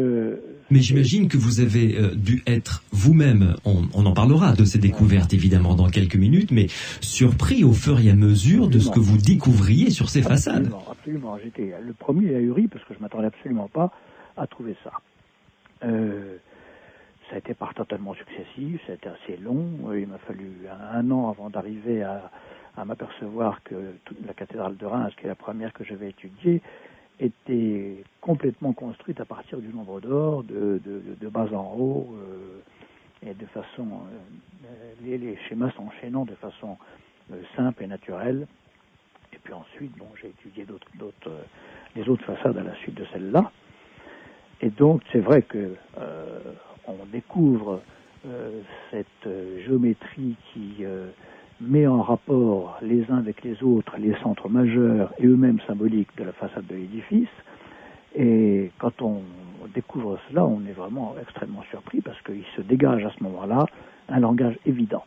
mais j'imagine que vous avez dû être vous-même, on en parlera de ces découvertes évidemment dans quelques minutes, mais surpris au fur et à mesure de ce que vous découvriez sur ces façades. Absolument, j'étais le premier ahuri parce que je m'attendais absolument pas à trouver ça. Ça a été par tâtonnements successifs, ça a été assez long, il m'a fallu un an avant d'arriver à m'apercevoir que toute la cathédrale de Reims, qui est la première que j'avais étudiée, était complètement construite à partir du nombre d'or, de bas en haut, et de façon, les schémas s'enchaînant de façon simple et naturelle. Et puis ensuite, j'ai étudié les autres façades à la suite de celle-là. Et donc, c'est vrai que on découvre cette géométrie qui met en rapport les uns avec les autres les centres majeurs et eux-mêmes symboliques de la façade de l'édifice. Et quand on découvre cela, on est vraiment extrêmement surpris parce qu'il se dégage à ce moment-là un langage évident.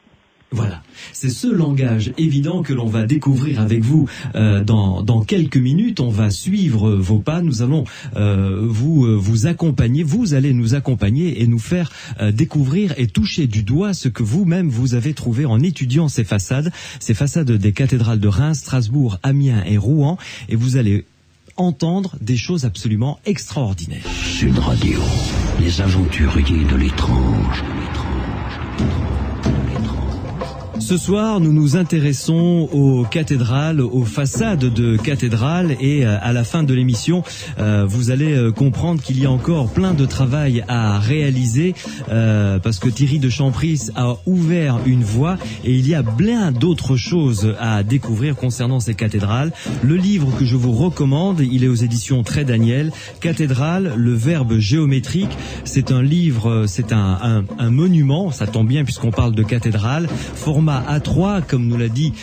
Voilà, c'est ce langage évident que l'on va découvrir avec vous dans quelques minutes. On va suivre vos pas, nous allons vous accompagner, vous allez nous accompagner et nous faire découvrir et toucher du doigt ce que vous-même vous avez trouvé en étudiant ces façades des cathédrales de Reims, Strasbourg, Amiens et Rouen, et vous allez entendre des choses absolument extraordinaires. Sud Radio, les aventuriers de l'étrange. Ce soir, nous nous intéressons aux cathédrales, aux façades de cathédrales, et à la fin de l'émission, vous allez comprendre qu'il y a encore plein de travail à réaliser, parce que Thierry de Champris a ouvert une voie et il y a plein d'autres choses à découvrir concernant ces cathédrales. Le livre que je vous recommande, il est aux éditions Trait Daniel, Cathédrale, le verbe géométrique. C'est un livre, c'est un monument, ça tombe bien puisqu'on parle de cathédrale, format A3, comme nous l'a dit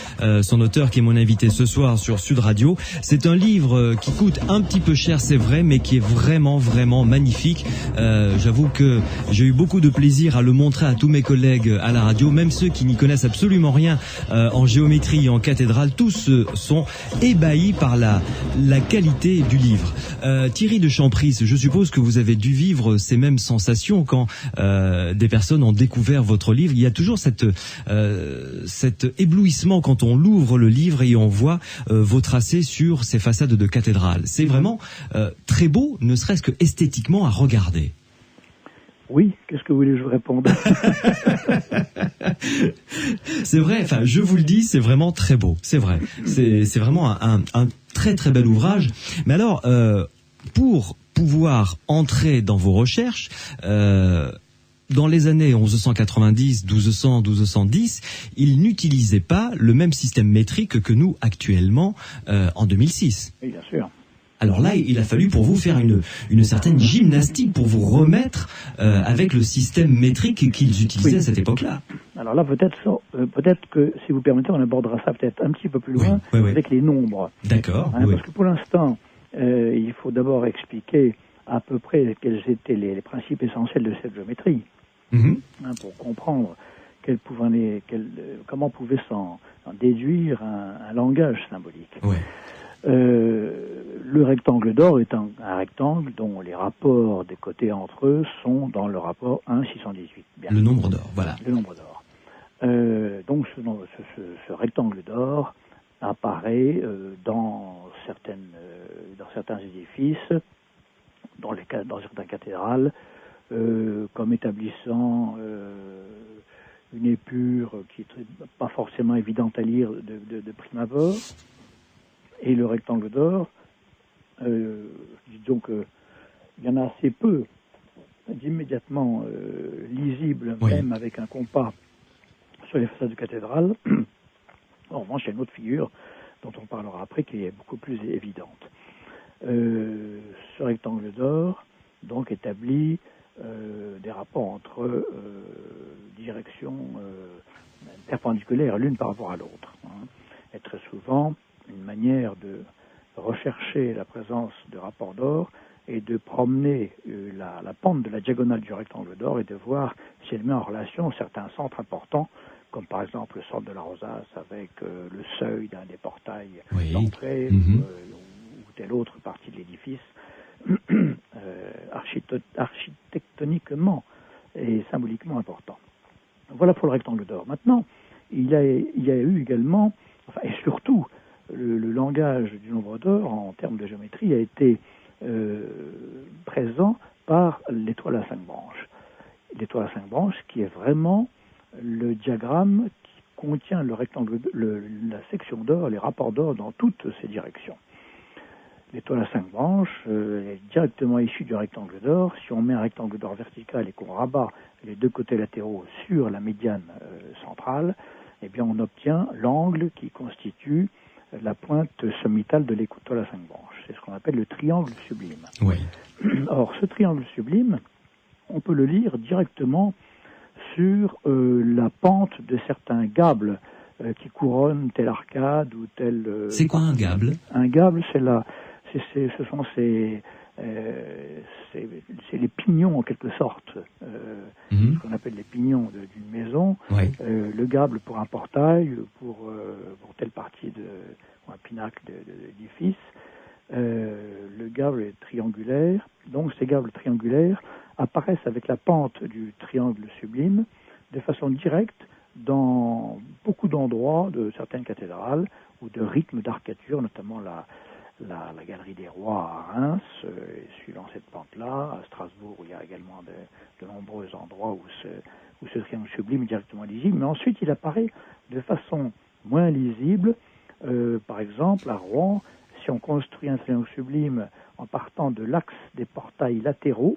son auteur qui est mon invité ce soir sur Sud Radio. C'est un livre qui coûte un petit peu cher, c'est vrai, mais qui est vraiment, vraiment magnifique. J'avoue que j'ai eu beaucoup de plaisir à le montrer à tous mes collègues à la radio, même ceux qui n'y connaissent absolument rien en géométrie et en cathédrale. Tous sont ébahis par la qualité du livre. Thierry de Champris, je suppose que vous avez dû vivre ces mêmes sensations quand des personnes ont découvert votre livre. Il y a toujours cet éblouissement quand on l'ouvre le livre et on voit vos tracés sur ces façades de cathédrales. C'est vraiment très beau, ne serait-ce que esthétiquement à regarder. Oui, qu'est-ce que vous voulez que je vous réponde? C'est vrai, enfin, je vous le dis, c'est vraiment très beau, c'est vrai. C'est vraiment un très très bel ouvrage. Mais alors, pour pouvoir entrer dans vos recherches, dans les années 1190, 1200, 1210, ils n'utilisaient pas le même système métrique que nous actuellement en 2006. Oui, bien sûr. Alors là, il a fallu pour vous faire une certaine gymnastique pour vous remettre avec le système métrique qu'ils utilisaient à cette époque-là. Alors là, peut-être que, si vous permettez, on abordera ça peut-être un petit peu plus loin avec les nombres. D'accord. Parce que pour l'instant, il faut d'abord expliquer à peu près quels étaient les principes essentiels de cette géométrie. Pour comprendre comment pouvait s'en déduire un langage symbolique. Ouais. Le rectangle d'or est un rectangle dont les rapports des côtés entre eux sont dans le rapport 1,618. Le nombre d'or, voilà. Le nombre d'or. Donc ce rectangle d'or apparaît dans certains édifices, dans certaines cathédrales, comme établissant une épure qui est pas forcément évidente à lire de prime abord. Et le rectangle d'or, disons qu'il y en a assez peu d'immédiatement lisibles, oui. Même avec un compas sur les façades de cathédrales. En revanche, il y a une autre figure dont on parlera après qui est beaucoup plus évidente. Ce rectangle d'or donc établit des rapports entre directions perpendiculaires l'une par rapport à l'autre. Hein. Et très souvent, une manière de rechercher la présence de rapports d'or et de promener la pente de la diagonale du rectangle d'or et de voir si elle met en relation certains centres importants, comme par exemple le centre de la rosace avec le seuil d'un des portails d'entrée ou telle autre partie de l'édifice, architectoniquement et symboliquement important. Voilà pour le rectangle d'or. Maintenant, il y a eu également, et surtout, le langage du nombre d'or en termes de géométrie a été présent par l'étoile à 5 branches. L'étoile à 5 branches qui est vraiment le diagramme qui contient le rectangle, la section d'or, les rapports d'or dans toutes ces directions. L'étoile à 5 branches est directement issue du rectangle d'or. Si on met un rectangle d'or vertical et qu'on rabat les deux côtés latéraux sur la médiane centrale, eh bien on obtient l'angle qui constitue la pointe sommitale de l'étoile à 5 branches. C'est ce qu'on appelle le triangle sublime. Oui. Or, ce triangle sublime, on peut le lire directement sur la pente de certains gables qui couronnent telle arcade ou telle... C'est quoi un gable? Un gable, c'est les pignons en quelque sorte, ce qu'on appelle les pignons d'une maison. Oui. Le gable pour un portail, pour telle partie ou un pinacle d'édifice. Le gable est triangulaire. Donc ces gables triangulaires apparaissent avec la pente du triangle sublime de façon directe dans beaucoup d'endroits de certaines cathédrales ou de rythmes d'arcature, notamment la Galerie des Rois à Reims, suivant cette pente-là. À Strasbourg, il y a également de nombreux endroits où ce triangle sublime est directement lisible. Mais ensuite, il apparaît de façon moins lisible. Par exemple, à Rouen, si on construit un triangle sublime en partant de l'axe des portails latéraux,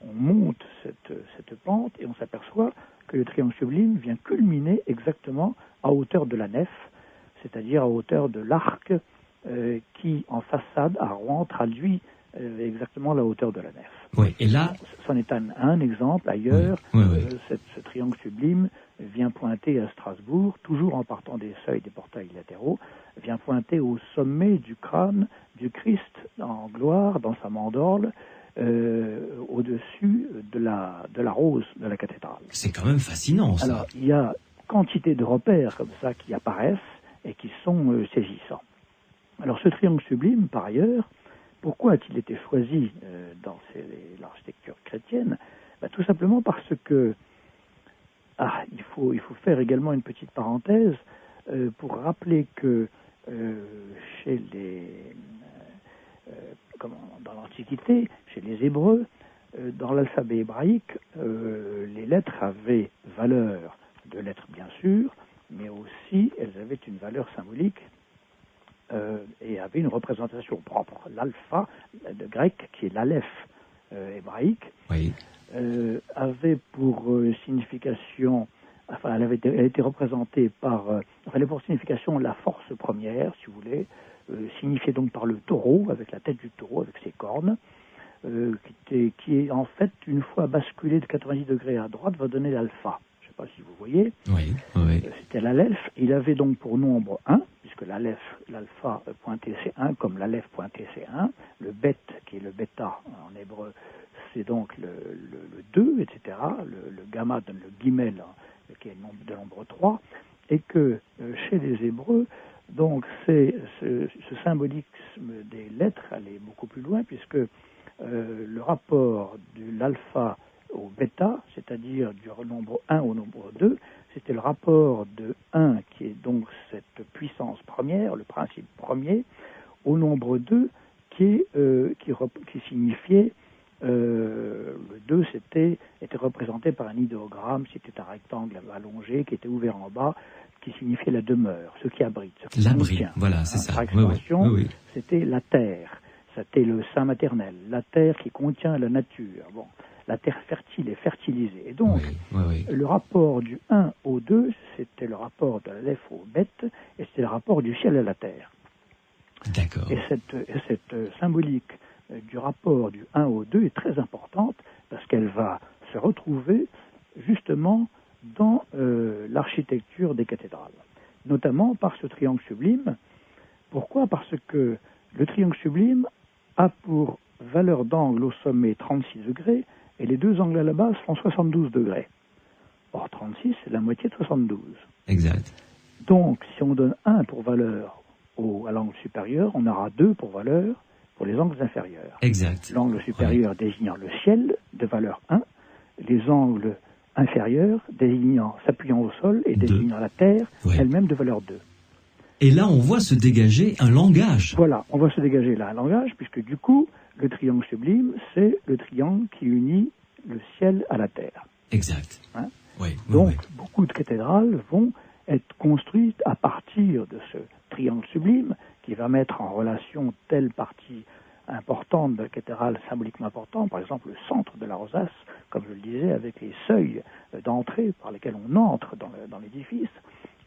on monte cette pente et on s'aperçoit que le triangle sublime vient culminer exactement à hauteur de la nef, c'est-à-dire à hauteur de l'arc qui, en façade, à Rouen, traduit exactement la hauteur de la nef. Oui, et là... C'en est un exemple. Ailleurs, ce triangle sublime vient pointer à Strasbourg, toujours en partant des seuils des portails latéraux, vient pointer au sommet du crâne du Christ en gloire, dans sa mandorle, au-dessus de la rose de la cathédrale. C'est quand même fascinant, ça. Alors, il y a quantité de repères comme ça qui apparaissent et qui sont saisissants. Alors, ce triangle sublime, par ailleurs, pourquoi a-t-il été choisi dans l'architecture chrétienne? Tout simplement parce que il faut faire également une petite parenthèse pour rappeler que dans l'Antiquité, chez les Hébreux, dans l'alphabet hébraïque, les lettres avaient valeur de lettres bien sûr, mais aussi elles avaient une valeur symbolique et avaient une représentation propre. L'alpha de grec, qui est l'aleph hébraïque, avait pour signification, elle a été représentée par, elle avait pour signification la force première, si vous voulez, signifiée donc par le taureau, avec la tête du taureau, avec ses cornes, qui est en fait, une fois basculé de 90 degrés à droite, va donner l'alpha. Je ne sais pas si vous voyez. Oui. C'était l'aleph. Il avait donc pour nombre 1, puisque l'alpha pointé c'est 1, comme l'aleph pointé c'est 1. Le bet, qui est le bêta en hébreu, c'est donc le 2, etc. Le gamma donne le guimel, qui est de nombre 3, et que chez les Hébreux, donc ce symbolisme des lettres allait beaucoup plus loin, puisque le rapport de l'alpha au bêta, c'est-à-dire du nombre 1 au nombre 2, c'était le rapport de 1, qui est donc cette puissance première, le principe premier, au nombre 2, qui signifiait, le 2 était représenté par un idéogramme, c'était un rectangle allongé qui était ouvert en bas, qui signifiait la demeure, ce qui abrite. L'abri, voilà, c'est ça. Par extension, c'était la terre, c'était le sein maternel, la terre qui contient la nature. Bon, la terre fertile est fertilisée. Et donc, le rapport du 1 au 2, c'était le rapport de l'Aleph au Bet, et c'était le rapport du ciel à la terre. D'accord. Et cette symbolique du rapport du 1 au 2 est très importante, parce qu'elle va se retrouver justement dans l'architecture des cathédrales, notamment par ce triangle sublime. Pourquoi ? Parce que le triangle sublime a pour valeur d'angle au sommet 36 degrés, et les deux angles à la base font 72 degrés. Or, 36, c'est la moitié de 72. Exact. Donc, si on donne 1 pour valeur à l'angle supérieur, on aura 2 pour valeur pour les angles inférieurs. Exact. L'angle supérieur désignant le ciel, de valeur 1, les angles inférieurs s'appuyant au sol et désignant la terre, elle-même de valeur 2. Et là, on voit se dégager un langage. Voilà, on voit se dégager là un langage, puisque du coup, le triangle sublime, c'est le triangle qui unit le ciel à la terre. Exact. Hein ? Donc, beaucoup de cathédrales vont être construites à partir de ce triangle sublime, qui va mettre en relation telle partie importante de la cathédrale, symboliquement importante, par exemple le centre de la rosace, comme je le disais, avec les seuils d'entrée par lesquels on entre dans l'édifice,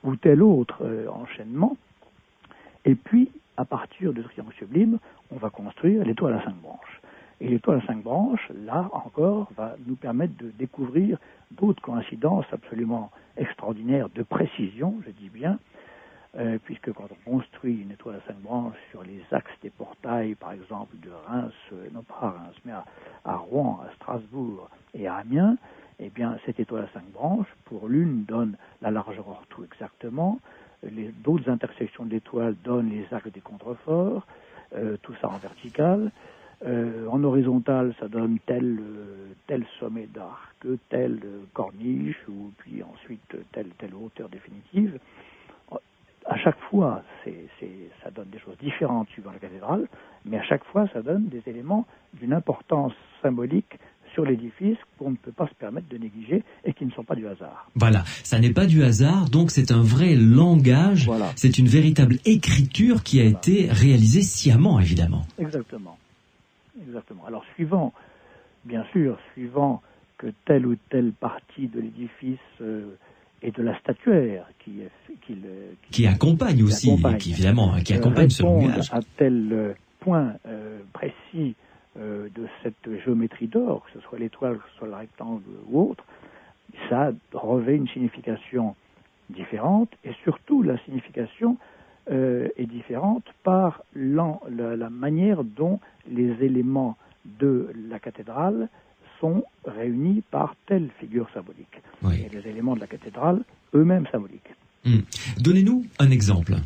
ou tel autre enchaînement. Et puis, à partir du triangle sublime, on va construire l'étoile à 5 branches. Et l'étoile à 5 branches, là encore, va nous permettre de découvrir d'autres coïncidences absolument extraordinaires de précision, je dis bien, puisque quand on construit une étoile à 5 branches sur les axes des portails, par exemple de Reims, non pas à Reims, mais à Rouen, à Strasbourg et à Amiens, eh bien cette étoile à 5 branches, pour l'une, donne la largeur hors tout exactement, d'autres intersections de l'étoile donnent les axes des contreforts, tout ça en vertical. En horizontal, ça donne tel sommet d'arc, telle corniche, ou puis ensuite telle hauteur définitive. À chaque fois, ça donne des choses différentes suivant la cathédrale, mais à chaque fois, ça donne des éléments d'une importance symbolique sur l'édifice qu'on ne peut pas se permettre de négliger et qui ne sont pas du hasard. Voilà, ça n'est pas du hasard, donc c'est un vrai langage, c'est une véritable écriture qui a été réalisée sciemment, évidemment. Exactement. Alors, suivant que telle ou telle partie de l'édifice et de la statuaire qui accompagne aussi, qui accompagne ce langage. À tel point précis de cette géométrie d'or, que ce soit l'étoile, que ce soit le rectangle ou autre, ça revêt une signification différente, et surtout la signification est différente par la manière dont les éléments de la cathédrale sont réunis par telle figure symbolique. Et les éléments de la cathédrale eux-mêmes symboliques. Donnez-nous un exemple.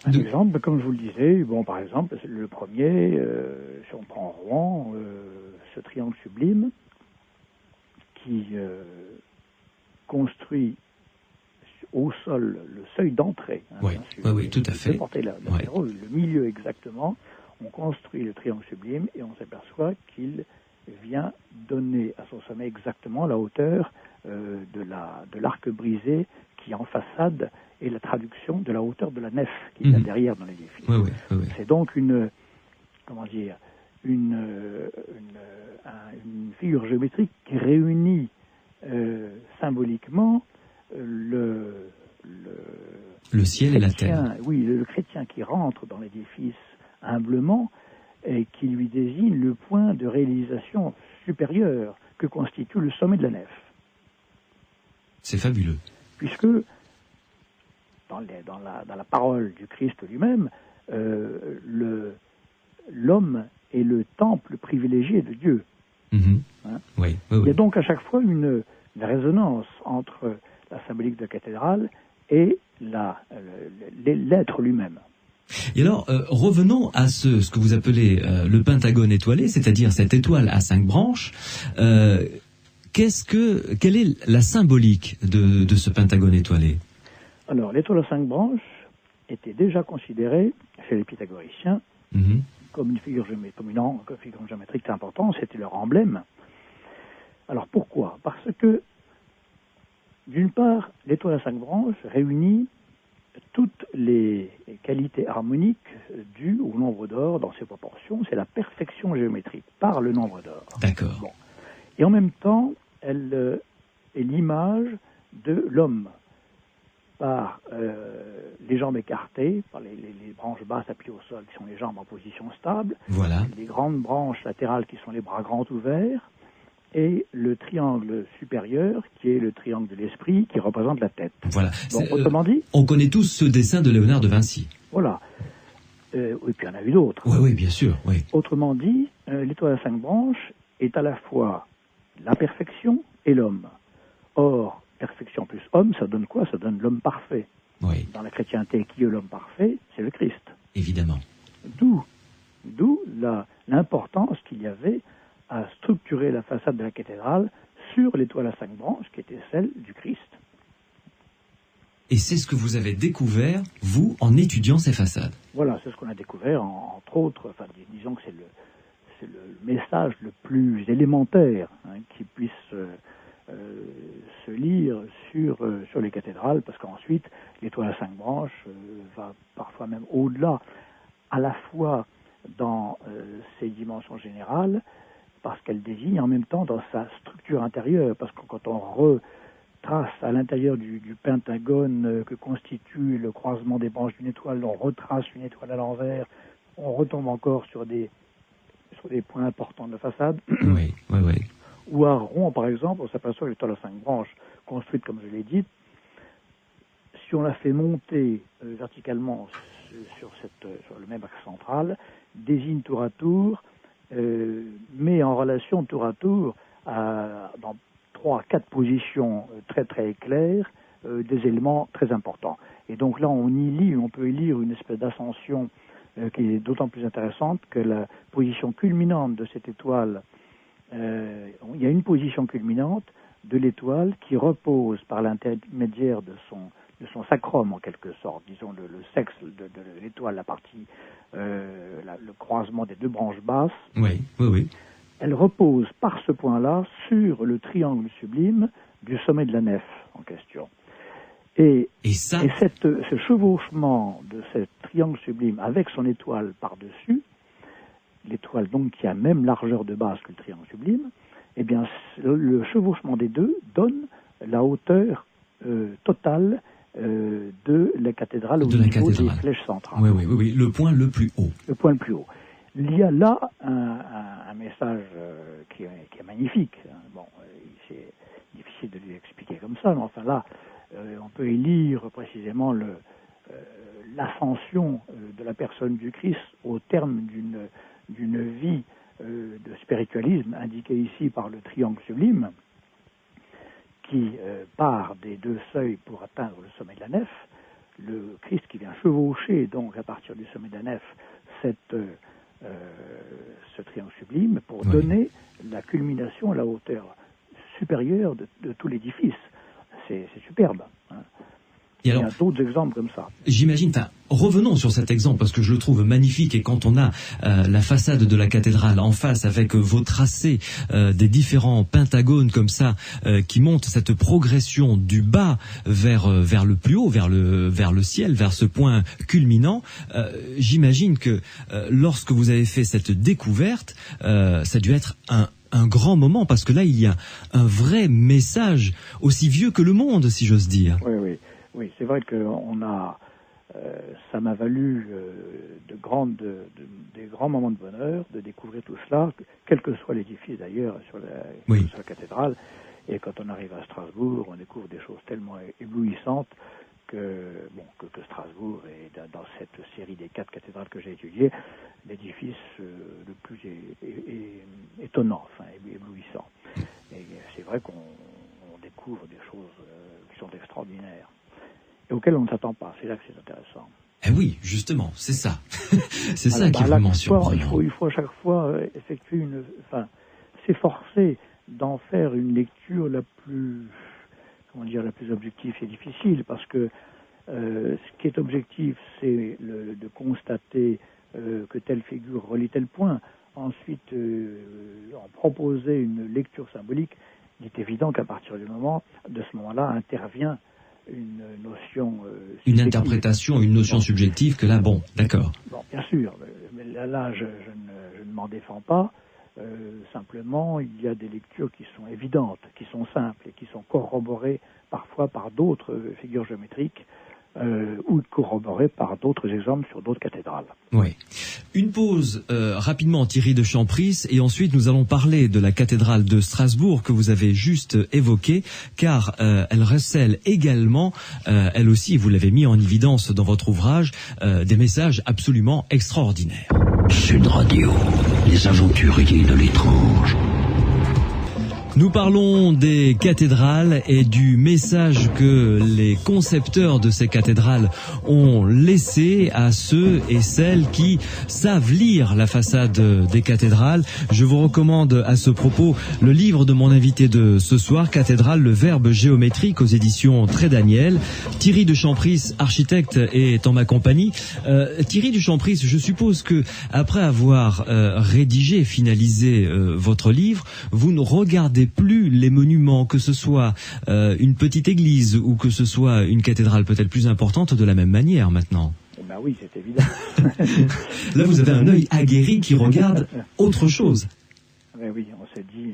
Un exemple, comme je vous le disais, par exemple, le premier, si on prend Rouen, ce triangle sublime qui construit au sol le seuil d'entrée. Oui, tout à fait. Le milieu exactement, on construit le triangle sublime et on s'aperçoit qu'il vient donner à son sommet exactement la hauteur de l'arc brisé qui en façade est la traduction de la hauteur de la nef qui est derrière dans l'édifice. C'est donc une figure géométrique qui réunit symboliquement le ciel et la terre. Oui, le chrétien qui rentre dans l'édifice humblement et qui lui désigne le point de réalisation supérieur que constitue le sommet de la nef. C'est fabuleux. Puisque dans la parole du Christ lui-même, l'homme est le temple privilégié de Dieu. Il y a donc à chaque fois une une résonance entre la symbolique de la cathédrale et l'être lui-même. Et alors, revenons à ce que vous appelez le pentagone étoilé, c'est-à-dire cette étoile à 5 branches. Quelle est la symbolique de ce pentagone étoilé? Alors, l'étoile à 5 branches était déjà considérée chez les pythagoriciens comme une figure géométrique très importante, c'était leur emblème. Alors pourquoi? Parce que, d'une part, l'étoile à 5 branches réunit toutes les qualités harmoniques dues au nombre d'or dans ses proportions. C'est la perfection géométrique par le nombre d'or. D'accord. Bon. Et en même temps, elle est l'image de l'homme par les jambes écartées, par les branches basses appuyées au sol qui sont les jambes en position stable, voilà. Les grandes branches latérales qui sont les bras grands ouverts, et le triangle supérieur qui est le triangle de l'esprit qui représente la tête. Voilà. Donc, autrement dit, on connaît tous ce dessin de Léonard de Vinci. Voilà. Et puis il y en a eu d'autres. Oui, bien sûr. Oui. Autrement dit, l'étoile à 5 branches est à la fois la perfection et l'homme. Or, perfection plus homme, ça donne quoi? Ça donne l'homme parfait. Oui. Dans la chrétienté, qui est l'homme parfait? C'est le Christ. Évidemment. D'où l'importance qu'il y avait à structurer la façade de la cathédrale sur l'étoile à 5 branches, qui était celle du Christ. Et c'est ce que vous avez découvert, vous, en étudiant ces façades. Voilà, c'est ce qu'on a découvert, entre autres, enfin, disons que c'est le message le plus élémentaire qui puisse se lire sur les cathédrales, parce qu'ensuite, l'étoile à 5 branches va parfois même au-delà, à la fois dans ses dimensions générales, parce qu'elle désigne en même temps dans sa structure intérieure, parce que quand on retrace à l'intérieur du pentagone que constitue le croisement des branches d'une étoile, on retrace une étoile à l'envers, on retombe encore sur des points importants de la façade. Oui. Ou à rond, par exemple, on s'aperçoit que l'étoile à 5 branches, construite comme je l'ai dit, si on la fait monter verticalement sur le même axe central, désigne tour à tour, met en relation tour à tour, dans 3 à 4 positions très très claires, des éléments très importants. Et donc là, on peut y lire une espèce d'ascension qui est d'autant plus intéressante que la position culminante de cette étoile, il y a une position culminante de l'étoile qui repose par l'intermédiaire de son sacrum, en quelque sorte, disons le sexe de l'étoile, la partie, le croisement des 2 branches basses. Oui. Elle repose par ce point-là sur le triangle sublime du sommet de la nef en question. Et ce chevauchement de ce triangle sublime avec son étoile par-dessus, l'étoile donc qui a même largeur de base que le triangle sublime, eh bien le chevauchement des deux donne la hauteur totale de la cathédrale au niveau des flèches centrales. Oui, le point le plus haut. Le point le plus haut. Il y a là un message qui est magnifique. Bon, c'est difficile de l'expliquer comme ça, mais enfin là, on peut y lire précisément l'ascension de la personne du Christ au terme d'une vie de spiritualisme indiquée ici par le triangle sublime, qui part des 2 seuils pour atteindre le sommet de la nef. Le Christ qui vient chevaucher donc à partir du sommet de la nef ce triangle sublime pour donner la culmination, la hauteur supérieure de tout l'édifice. C'est superbe. Et alors, il y a d'autres exemples comme ça. J'imagine, revenons sur cet exemple parce que je le trouve magnifique, et quand on a la façade de la cathédrale en face avec vos tracés des différents pentagones comme ça qui montent cette progression du bas vers le plus haut, vers le ciel, vers ce point culminant, j'imagine que lorsque vous avez fait cette découverte, ça a dû être un grand moment, parce que là il y a un vrai message aussi vieux que le monde, si j'ose dire. Oui, c'est vrai que ça m'a valu des grands moments de bonheur de découvrir tout cela, quel que soit l'édifice d'ailleurs sur la cathédrale. Et quand on arrive à Strasbourg, on découvre des choses tellement éblouissantes que Strasbourg est dans cette série des 4 cathédrales que j'ai étudiées, l'édifice le plus étonnant, éblouissant. Et c'est vrai qu'on découvre des choses qui sont extraordinaires et auxquelles on ne s'attend pas. C'est là que c'est intéressant. Eh oui, justement, c'est ça. C'est ça qui est vraiment surprenant. Il faut à chaque fois effectuer s'efforcer d'en faire une lecture la plus objective et difficile, parce que ce qui est objectif, c'est de constater que telle figure relie tel point. Ensuite, en proposer une lecture symbolique, il est évident qu'à partir de ce moment-là, intervient une notion une interprétation, une notion subjective que là, bon, d'accord. Bon, bien sûr, mais là je ne m'en défends pas. Simplement, il y a des lectures qui sont évidentes, qui sont simples et qui sont corroborées parfois par d'autres figures géométriques ou corroborées par d'autres exemples sur d'autres cathédrales. Oui. Une pause rapidement, Thierry de Champris, et ensuite nous allons parler de la cathédrale de Strasbourg que vous avez juste évoquée, car elle recèle également, elle aussi, vous l'avez mis en évidence dans votre ouvrage, des messages absolument extraordinaires. Sud Radio, les aventuriers de l'étrange. Nous parlons des cathédrales et du message que les concepteurs de ces cathédrales ont laissé à ceux et celles qui savent lire la façade des cathédrales. Je vous recommande à ce propos le livre de mon invité de ce soir, Cathédrale, le verbe géométrique, aux éditions Très Daniel. Thierry de Champris, architecte, est en ma compagnie. Thierry de Champris, je suppose que après avoir rédigé, finalisé votre livre, vous ne regardez plus les monuments, que ce soit une petite église ou que ce soit une cathédrale peut-être plus importante, de la même manière maintenant. Ben oui, c'est évident. Là, vous avez un œil aguerri qui regarde autre chose. Ben oui, on s'est dit,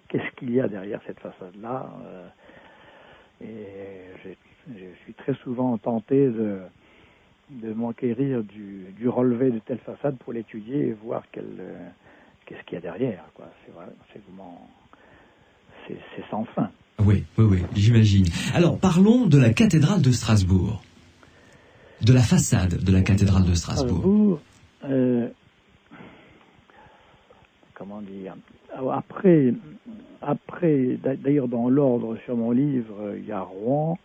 qu'est-ce qu'il y a derrière cette façade-là et je suis très souvent tenté de m'enquérir du relevé de telle façade pour l'étudier et voir qu'est-ce qu'il y a derrière, quoi. C'est sans fin. Oui, j'imagine. Alors, parlons de la cathédrale de Strasbourg. De la façade de la cathédrale de Strasbourg. Comment dire? Après, d'ailleurs, dans l'ordre sur mon livre, il y a Rouen,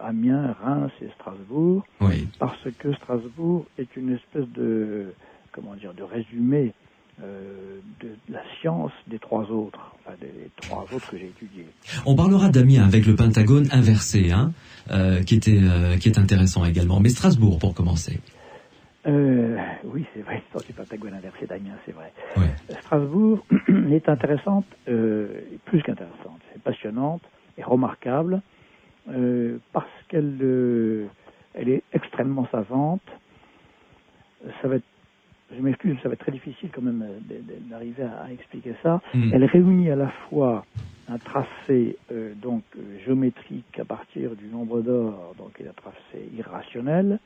Amiens, Reims et Strasbourg. Oui. Parce que Strasbourg est une espèce de résumé de la science des trois autres, des trois autres que j'ai étudiés. On parlera d'Amiens avec le Pentagone inversé, qui est intéressant également. Mais Strasbourg, pour commencer. Oui, c'est vrai, l'histoire du Pentagone inversé d'Amiens, c'est vrai. Ouais. Strasbourg est intéressante, plus qu'intéressante, c'est passionnante et remarquable, parce qu'elle est extrêmement savante. Je m'excuse, ça va être très difficile quand même d'arriver à expliquer ça. Elle réunit à la fois un tracé géométrique à partir du nombre d'or, donc il y a un tracé irrationnel,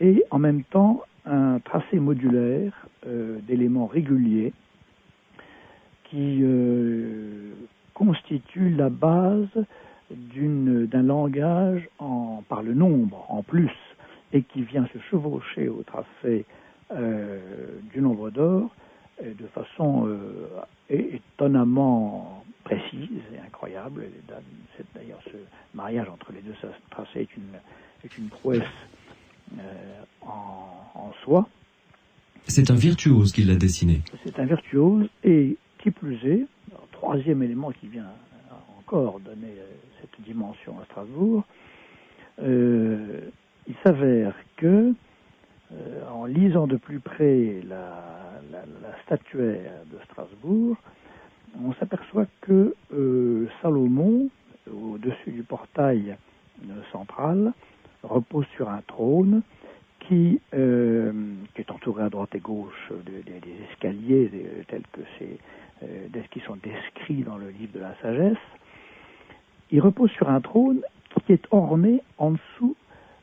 et en même temps un tracé modulaire d'éléments réguliers qui constitue la base d'un langage par le nombre en plus, et qui vient se chevaucher au tracé du nombre d'or de façon étonnamment précise et incroyable. D'ailleurs, ce mariage entre les deux tracés est une prouesse en soi. C'est un virtuose qui l'a dessiné. C'est un virtuose, et qui plus est, troisième élément qui vient encore donner cette dimension à Strasbourg, il s'avère que en lisant de plus près la statuaire de Strasbourg, on s'aperçoit que Salomon, au-dessus du portail central, repose sur un trône qui est entouré à droite et gauche des escaliers tels qui sont décrits dans le livre de la sagesse. Il repose sur un trône qui est orné en dessous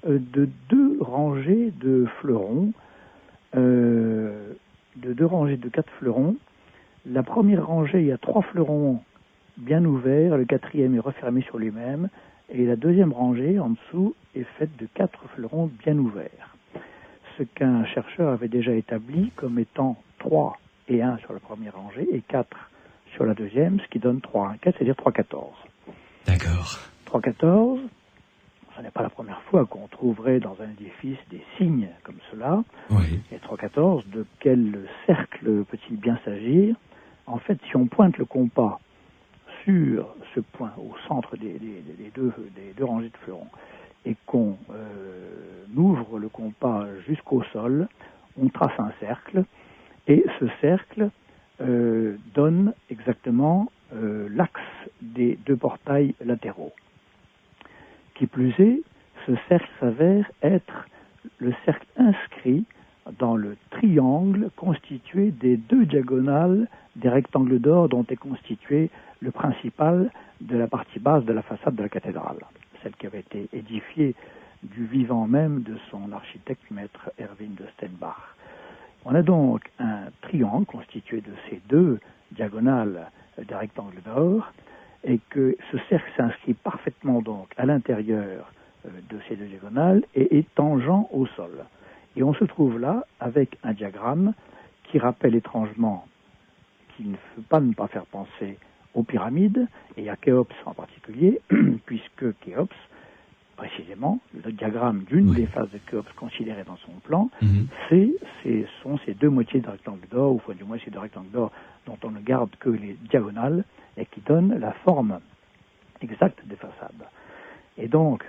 de deux rangées de fleurons, de deux rangées de 4 fleurons. La première rangée, il y a 3 fleurons bien ouverts, le quatrième est refermé sur lui-même, et la deuxième rangée, en dessous, est faite de 4 fleurons bien ouverts. Ce qu'un chercheur avait déjà établi comme étant 3 et 1 sur la première rangée, et 4 sur la deuxième, ce qui donne 3-1-4, c'est-à-dire 3-14. D'accord. 3-14, ce n'est pas la première fois qu'on trouverait dans un édifice des signes comme cela. Oui. Et 3-14, de quel cercle peut-il bien s'agir? En fait, si on pointe le compas sur ce point, au centre des deux rangées de fleurons, et qu'on ouvre le compas jusqu'au sol, on trace un cercle, et ce cercle donne exactement l'axe des deux portails latéraux. Qui plus est, ce cercle s'avère être le cercle inscrit dans le triangle constitué des deux diagonales des rectangles d'or dont est constitué le principal de la partie basse de la façade de la cathédrale, celle qui avait été édifiée du vivant même de son architecte, maître Erwin de Steinbach. On a donc un triangle constitué de ces deux diagonales des rectangles d'or, et que ce cercle s'inscrit parfaitement donc à l'intérieur de ces deux diagonales et est tangent au sol. Et on se trouve là avec un diagramme qui rappelle étrangement, qui ne peut pas ne pas faire penser aux pyramides, et à Khéops en particulier, puisque Khéops, précisément, le diagramme d'une des phases de Khéops considérées dans son plan, sont ces deux moitiés de rectangle d'or, ou enfin du moins ces deux rectangles d'or dont on ne garde que les diagonales, et qui donnent la forme exacte des façades. Et donc,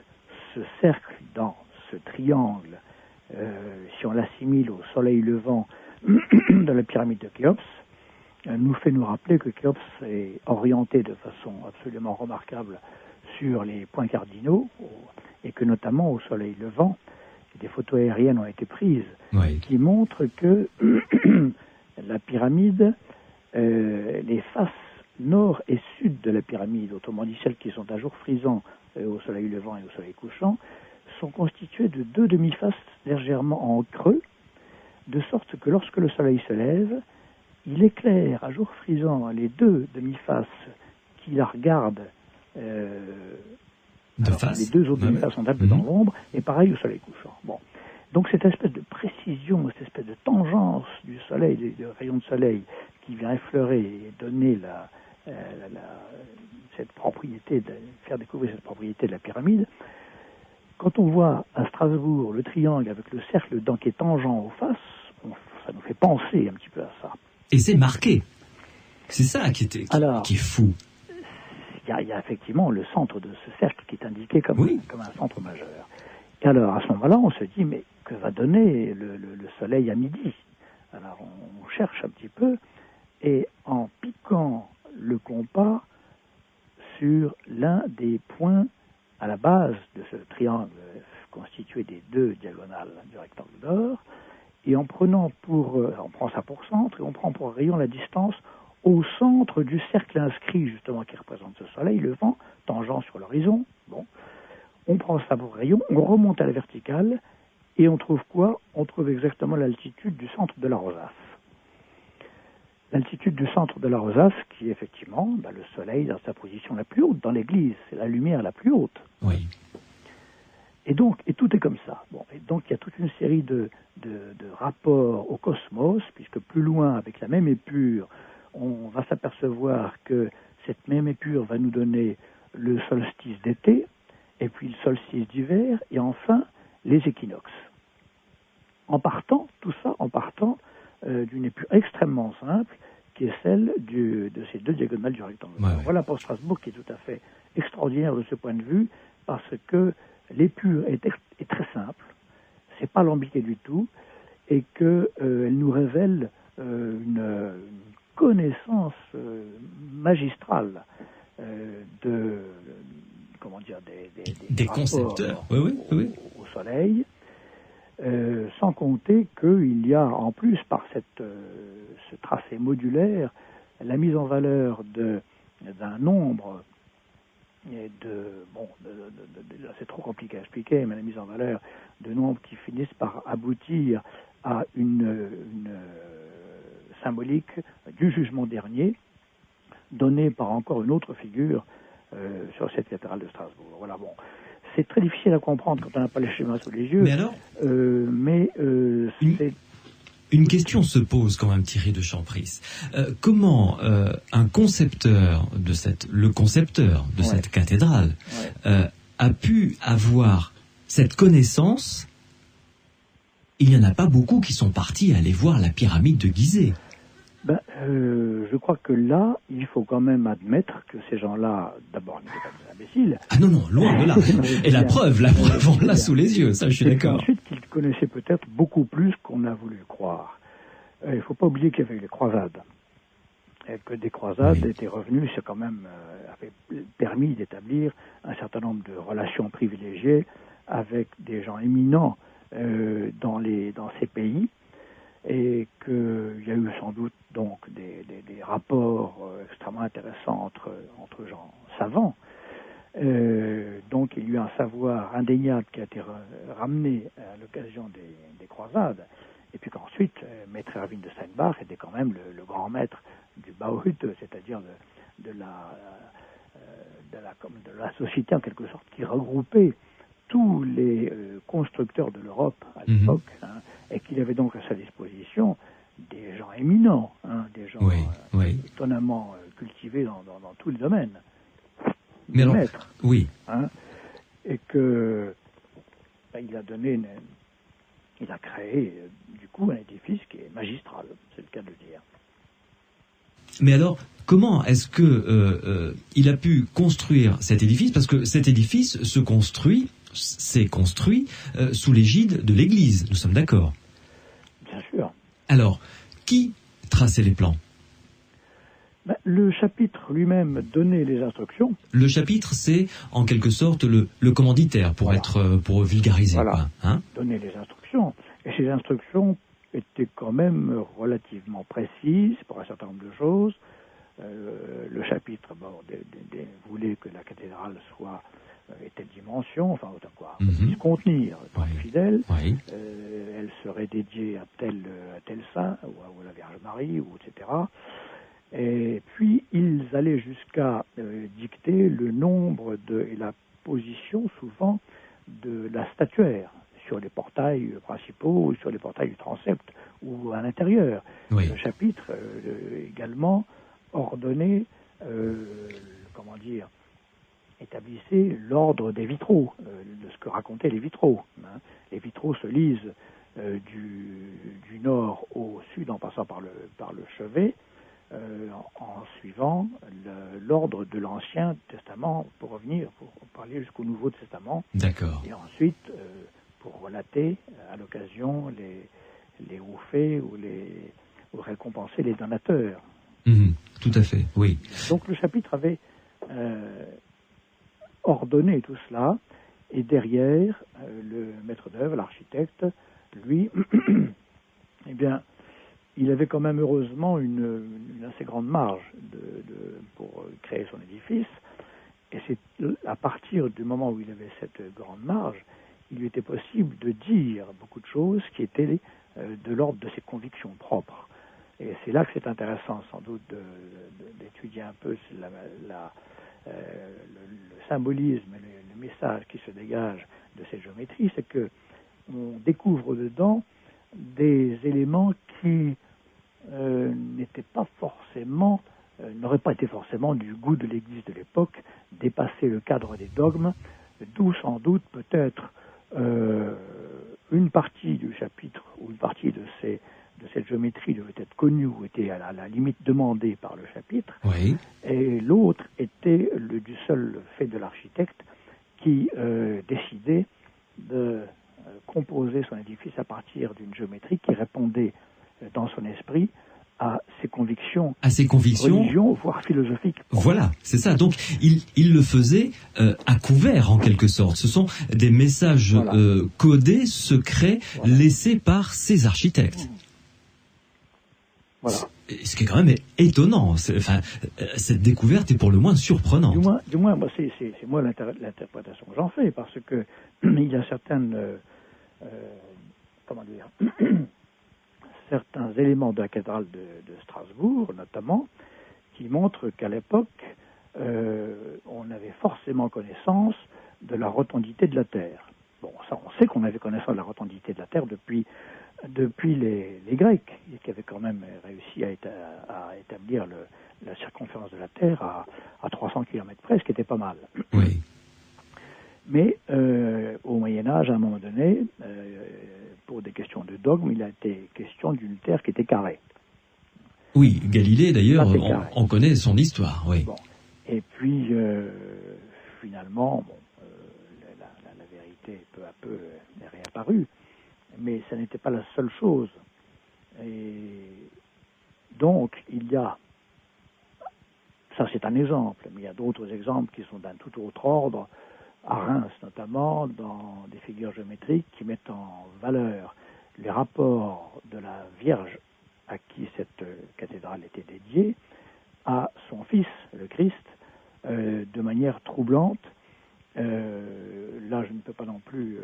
ce cercle dans ce triangle, si on l'assimile au soleil levant de la pyramide de Khéops, nous fait nous rappeler que Khéops est orienté de façon absolument remarquable sur les points cardinaux, et que notamment au soleil levant, des photos aériennes ont été prises qui montrent que la pyramide, les faces nord et sud de la pyramide, autrement dit celles qui sont à jour frisant au soleil levant et au soleil couchant, sont constituées de deux demi-faces légèrement en creux, de sorte que lorsque le soleil se lève, il éclaire à jour frisant les deux demi-faces qui la regardent. Les deux autres demi-faces sont un peu dans l'ombre, et pareil au soleil couchant. Bon. Donc cette espèce de précision, cette espèce de tangence du soleil, des rayons de soleil, qui vient effleurer et donner cette propriété, faire découvrir cette propriété de la pyramide. Quand on voit à Strasbourg le triangle avec le cercle dedans qui est tangent aux faces, ça nous fait penser un petit peu à ça. Et c'est marqué. C'est ça qui est fou. Il y a effectivement le centre de ce cercle qui est indiqué comme un centre majeur. Et alors, à ce moment-là, on se dit, mais que va donner le soleil à midi? Alors, on cherche un petit peu, et en piquant le compas sur l'un des points à la base de ce triangle constitué des deux diagonales du rectangle d'or, et on prend ça pour centre, et on prend pour rayon la distance au centre du cercle inscrit, justement, qui représente ce soleil levant, tangent sur l'horizon. Bon. On prend ça pour rayon, on remonte à la verticale, et on trouve quoi? On trouve exactement l'altitude du centre de la rosace. L'altitude du centre de la rosace, qui est effectivement le soleil dans sa position la plus haute dans l'église, c'est la lumière la plus haute. Oui. Et tout est comme ça. Bon, et donc il y a toute une série de rapports au cosmos, puisque plus loin, avec la même épure, on va s'apercevoir que cette même épure va nous donner le solstice d'été, et puis le solstice d'hiver, et enfin les équinoxes. Tout ça en partant d'une épure extrêmement simple, qui est celle de ces deux diagonales du rectangle. Voilà pour Strasbourg qui est tout à fait extraordinaire de ce point de vue, parce que l'épure est très simple, c'est pas alambiqué du tout, et qu'elle nous révèle une connaissance magistrale des concepteurs au soleil, sans compter qu'il y a en plus par ce tracé modulaire la mise en valeur d'un nombre c'est trop compliqué à expliquer, mais la mise en valeur de nombres qui finissent par aboutir à une symbolique du jugement dernier, donnée par encore une autre figure sur cette cathédrale de Strasbourg. Voilà, bon. C'est très difficile à comprendre quand on n'a pas les schémas sous les yeux. Mais alors c'est Une question se pose quand même, Thierry de Champris. Comment un concepteur le concepteur de cette cathédrale a pu avoir cette connaissance? Il n'y en a pas beaucoup qui sont partis aller voir la pyramide de Gizeh. Je crois que là, il faut quand même admettre que ces gens-là, d'abord, n'étaient pas des imbéciles. Ah non, loin de là. Et la preuve, on l'a sous les yeux, ça je suis d'accord. Ensuite, qu'ils connaissaient peut-être beaucoup plus qu'on a voulu le croire. Il ne faut pas oublier qu'il y avait eu les croisades. Et que des croisades étaient revenues, c'est quand même avait permis d'établir un certain nombre de relations privilégiées avec des gens éminents dans ces pays. Et qu'il y a eu sans doute donc des rapports extrêmement intéressants entre gens savants. Donc il y a eu un savoir indéniable qui a été ramené à l'occasion des croisades, et puis qu'ensuite Maître Erwin de Steinbach était quand même le grand maître du Bauhütte, c'est-à-dire de la société en quelque sorte qui regroupait tous les constructeurs de l'Europe à l'époque, et qu'il avait donc à sa disposition des gens éminents, des gens étonnamment cultivés dans tous les domaines, mais alors, maîtres, et que il a créé du coup un édifice qui est magistral, c'est le cas de le dire. Mais alors, comment est-ce que il a pu construire cet édifice? Parce que cet édifice s'est construit sous l'égide de l'Église, nous sommes d'accord? Bien sûr. Alors, qui traçait les plans? Le chapitre lui-même donnait les instructions. Le chapitre, c'est en quelque sorte le commanditaire, pour vulgariser. Voilà. Quoi, donnait les instructions. Et ces instructions étaient quand même relativement précises pour un certain nombre de choses. Le chapitre voulait que la cathédrale soit et telle dimension, enfin autant quoi, puisse contenir tant de fidèles. Elle serait dédiée à tel saint, ou à la Vierge Marie, ou etc. Et puis ils allaient jusqu'à dicter le nombre et la position souvent de la statuaire sur les portails principaux, ou sur les portails du transept, ou à l'intérieur. Le chapitre également ordonnait, établissait l'ordre des vitraux, de ce que racontaient les vitraux. Les vitraux se lisent du nord au sud en passant par le chevet, en suivant l'ordre de l'Ancien Testament pour parler jusqu'au Nouveau Testament. D'accord. Et ensuite, pour relater à l'occasion les hauts faits ou récompenser les donateurs. Tout à fait, oui. Donc le chapitre avait ordonné tout cela, et derrière, le maître d'œuvre, l'architecte, lui, il avait quand même heureusement une assez grande marge pour créer son édifice, et c'est à partir du moment où il avait cette grande marge, il lui était possible de dire beaucoup de choses qui étaient de l'ordre de ses convictions propres. Et c'est là que c'est intéressant sans doute d'étudier un peu le symbolisme, le message qui se dégage de cette géométrie, c'est que on découvre dedans des éléments qui n'auraient pas été forcément du goût de l'Église de l'époque, dépasser le cadre des dogmes, d'où sans doute peut-être une partie du chapitre ou une partie de cette géométrie devait être connue ou était à la limite demandée par le chapitre, et l'autre était du seul fait de l'architecte qui décidait de composer son édifice à partir d'une géométrie qui répondait dans son esprit à ses convictions, religion, voire philosophiques. Voilà, c'est ça. Donc, il le faisait à couvert, en quelque sorte. Ce sont des messages codés, secrets, laissés par ces architectes. Voilà. Ce qui est quand même étonnant. Cette découverte est pour le moins surprenante. Du moins c'est moi l'interprétation que j'en fais, parce que il y a certaines... certains éléments de la cathédrale de Strasbourg, notamment, qui montrent qu'à l'époque, on avait forcément connaissance de la rotondité de la Terre. Bon, ça, on sait qu'on avait connaissance de la rotondité de la Terre depuis depuis les Grecs, qui avaient quand même réussi à établir la circonférence de la Terre à 300 km près, ce qui était pas mal. Oui. Mais au Moyen-Âge, à un moment donné, pour des questions de dogme, il a été question d'une Terre qui était carrée. Oui, Galilée, d'ailleurs, on connaît son histoire, oui. Bon. Et puis, finalement, la vérité, peu à peu, est réapparue. Mais ça n'était pas la seule chose. Et donc, il y a, ça c'est un exemple, mais il y a d'autres exemples qui sont d'un tout autre ordre, à Reims notamment, dans des figures géométriques qui mettent en valeur les rapports de la Vierge à qui cette cathédrale était dédiée, à son fils, le Christ, de manière troublante. Là, je ne peux pas non plus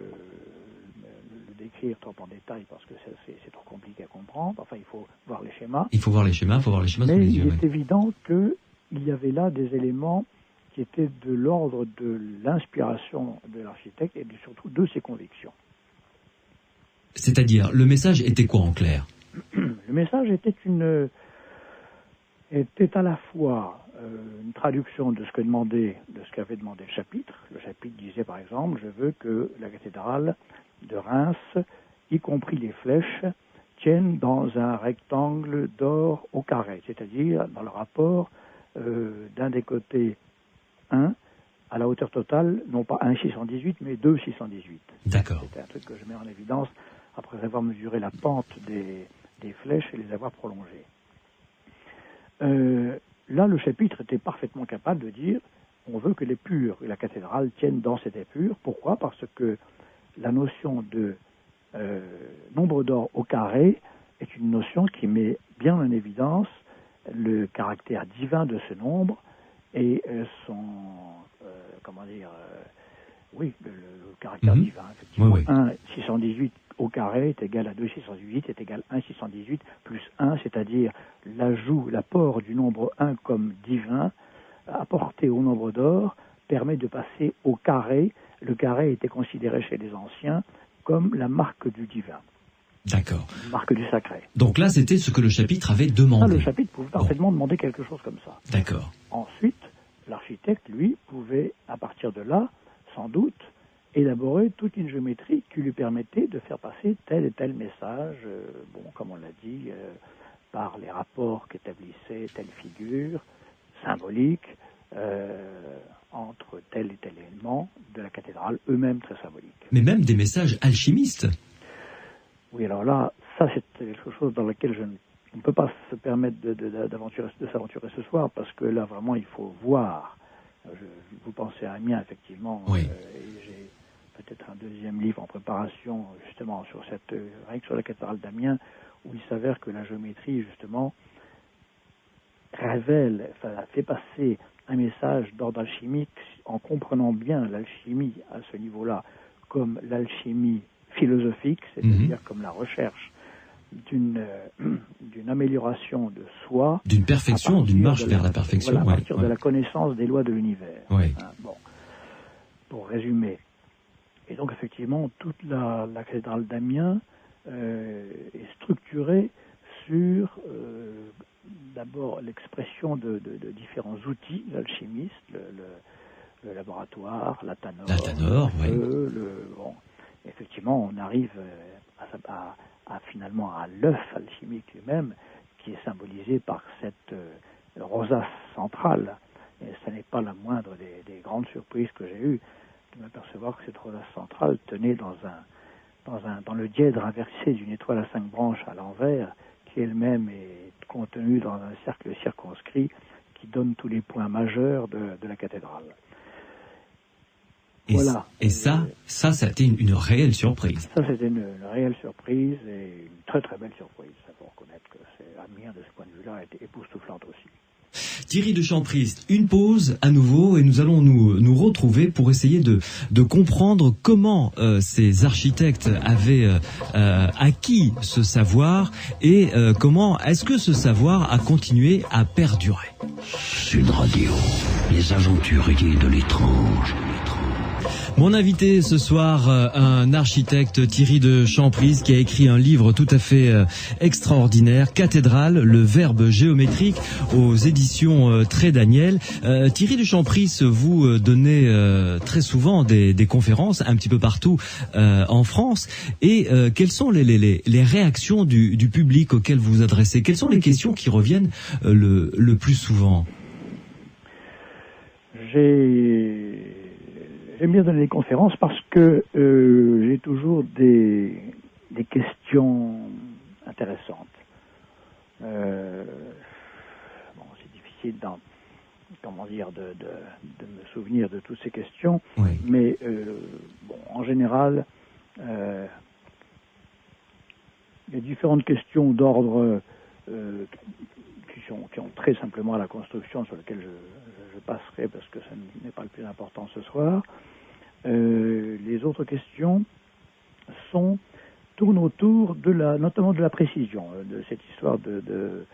le décrire trop en détail parce que c'est trop compliqué à comprendre. Enfin, il faut voir les schémas. Il faut voir les schémas sous les yeux. Mais il est évident qu'il y avait là des éléments qui étaient de l'ordre de l'inspiration de l'architecte et surtout de ses convictions. C'est-à-dire, le message était quoi en clair ? Le message était à la fois une traduction de ce qu'avait demandé le chapitre. Le chapitre disait par exemple, je veux que la cathédrale de Reims, y compris les flèches, tiennent dans un rectangle d'or au carré, c'est-à-dire dans le rapport d'un des côtés 1 à la hauteur totale, non pas 1,618 mais 2,618. D'accord. C'est un truc que je mets en évidence après avoir mesuré la pente des flèches et les avoir prolongées. Là, le chapitre était parfaitement capable de dire on veut que la cathédrale tienne dans cet épure. Pourquoi ? Parce que la notion de nombre d'or au carré est une notion qui met bien en évidence le caractère divin de ce nombre et son le caractère divin. Effectivement, oui. 1,618 au carré est égal à 2,618 est égal à 1,618 plus 1, c'est-à-dire l'apport du nombre 1 comme divin apporté au nombre d'or permet de passer au carré. Le carré était considéré chez les anciens comme la marque du divin. D'accord. La marque du sacré. Donc là, c'était ce que le chapitre avait demandé. Le chapitre pouvait parfaitement demander quelque chose comme ça. D'accord. Ensuite, l'architecte, lui, pouvait, à partir de là, sans doute, élaborer toute une géométrie qui lui permettait de faire passer tel et tel message, comme on l'a dit, par les rapports qu'établissait telle figure symbolique entre tel et tel élément de la cathédrale, eux-mêmes très symboliques. Mais même des messages alchimistes. Oui, alors là, ça c'est quelque chose dans lequel on ne peut pas se permettre de s'aventurer ce soir, parce que là, vraiment, il faut voir. Vous pensez à Amiens, effectivement. Oui. Et j'ai peut-être un deuxième livre en préparation, justement, sur la cathédrale d'Amiens, où il s'avère que la géométrie, justement, fait passer un message d'ordre alchimique en comprenant bien l'alchimie à ce niveau-là comme l'alchimie philosophique, c'est-à-dire comme la recherche d'une amélioration de soi, d'une perfection, d'une marche vers la perfection, à partir de la connaissance des lois de l'univers. Oui. Pour résumer. Et donc effectivement, toute la cathédrale d'Amiens est structurée sur d'abord l'expression de différents outils, l'alchimiste, le laboratoire, la tanore, oui. Effectivement, on arrive finalement à l'œuf alchimique lui-même, qui est symbolisé par cette rosace centrale. Et ce n'est pas la moindre des grandes surprises que j'ai eues de m'apercevoir que cette rosace centrale tenait dans le dièdre inversé d'une étoile à 5 branches à l'envers, qui elle-même est contenue dans un cercle circonscrit qui donne tous les points majeurs de la cathédrale. Voilà. Et ça a été une réelle surprise. Ça, c'était une réelle surprise et une très très belle surprise. Il faut reconnaître que Amiens, de ce point de vue-là, a été époustouflante aussi. Thierry de Champriest, une pause à nouveau et nous allons nous retrouver pour essayer de comprendre comment ces architectes avaient acquis ce savoir et comment est-ce que ce savoir a continué à perdurer. Sud Radio, les aventuriers de l'étrange. Mon invité ce soir, un architecte, Thierry de Champris, qui a écrit un livre tout à fait extraordinaire, Cathédrale, le verbe géométrique, aux éditions Trait Daniel. Thierry de Champris, vous donnez très souvent des conférences un petit peu partout en France. Et quelles sont les réactions du public auquel vous vous adressez? Quelles sont les questions qui reviennent le plus souvent? J'aime bien donner des conférences parce que j'ai toujours des questions intéressantes. C'est difficile de me souvenir de toutes ces questions, oui. Mais en général, les différentes questions d'ordre qui ont trait simplement à la construction, sur lesquelles je passerai parce que ça n'est pas le plus important ce soir. Les autres questions tournent autour notamment de la précision, de cette histoire de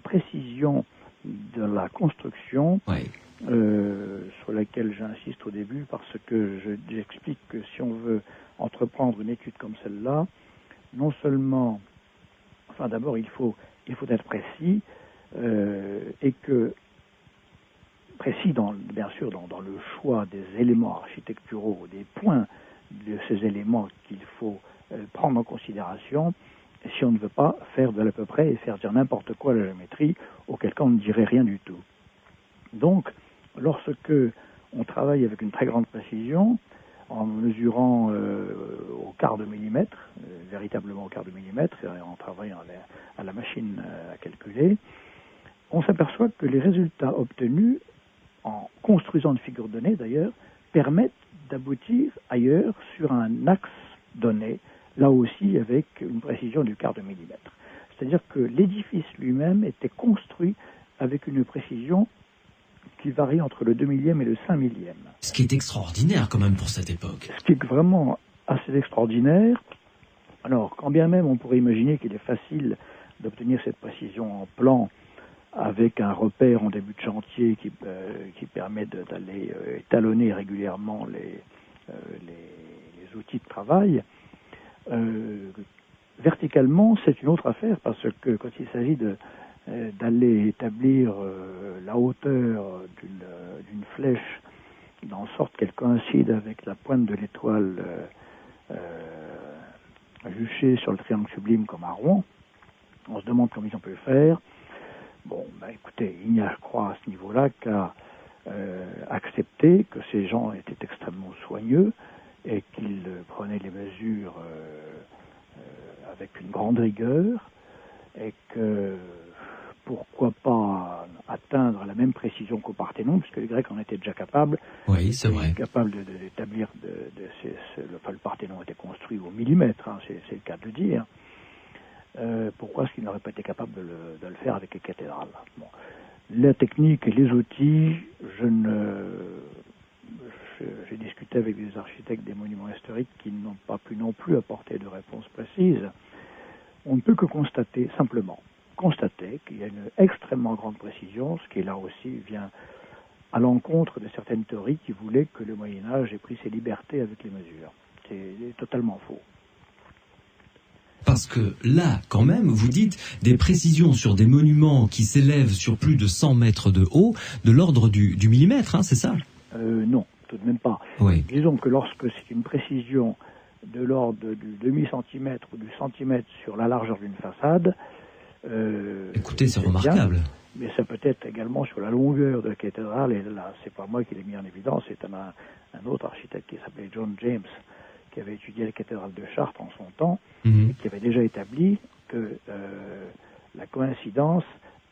précision de la construction, oui. Sur laquelle j'insiste au début parce que j'explique que si on veut entreprendre une étude comme celle-là, non seulement, d'abord il faut être précis, et que précis bien sûr dans le choix des éléments architecturaux, des points de ces éléments qu'il faut prendre en considération, si on ne veut pas faire de l'à peu près et faire dire n'importe quoi à la géométrie, auquel cas on ne dirait rien du tout. Donc, lorsque on travaille avec une très grande précision, en mesurant au quart de millimètre, véritablement au quart de millimètre, et en travaillant à la machine à calculer, on s'aperçoit que les résultats obtenus, en construisant une figure donnée d'ailleurs, permettent d'aboutir ailleurs sur un axe donné, là aussi avec une précision du quart de millimètre. C'est-à-dire que l'édifice lui-même était construit avec une précision qui varie entre le 2 millième et le 5 millième. Ce qui est extraordinaire quand même pour cette époque. Ce qui est vraiment assez extraordinaire. Alors, quand bien même on pourrait imaginer qu'il est facile d'obtenir cette précision en plan avec un repère en début de chantier qui permet d'aller étalonner régulièrement les outils de travail, verticalement, c'est une autre affaire parce que quand il s'agit d'aller établir la hauteur d'une flèche en sorte qu'elle coïncide avec la pointe de l'étoile juchée sur le triangle sublime comme à Rouen, on se demande comment ils ont pu le faire. Bon, écoutez, il n'y a, je crois, à ce niveau-là qu'à accepter que ces gens étaient extrêmement soigneux et qu'ils prenaient les mesures avec une grande rigueur et que pourquoi pas atteindre la même précision qu'au Parthénon, puisque les Grecs en étaient déjà capables. Oui, c'est vrai. Capables d'établir le Parthénon était construit au millimètre, c'est le cas de le dire. Pourquoi est-ce qu'ils n'auraient pas été capables de le faire avec les cathédrales? Bon. La technique et les outils, j'ai discuté avec des architectes des monuments historiques qui n'ont pas pu non plus apporter de réponse précise. On ne peut que simplement constater qu'il y a une extrêmement grande précision, ce qui là aussi vient à l'encontre de certaines théories qui voulaient que le Moyen-Âge ait pris ses libertés avec les mesures. C'est totalement faux. Parce que là, quand même, vous dites des précisions sur des monuments qui s'élèvent sur plus de 100 mètres de haut, de l'ordre du millimètre, c'est ça? Non, tout de même pas. Oui. Disons que lorsque c'est une précision de l'ordre du demi-centimètre ou du centimètre sur la largeur d'une façade... écoutez, c'est remarquable. Bien, mais ça peut être également sur la longueur de la cathédrale, et là, c'est pas moi qui l'ai mis en évidence, c'est un autre architecte qui s'appelait John James, qui avait étudié la cathédrale de Chartres en son temps, et qui avait déjà établi que la coïncidence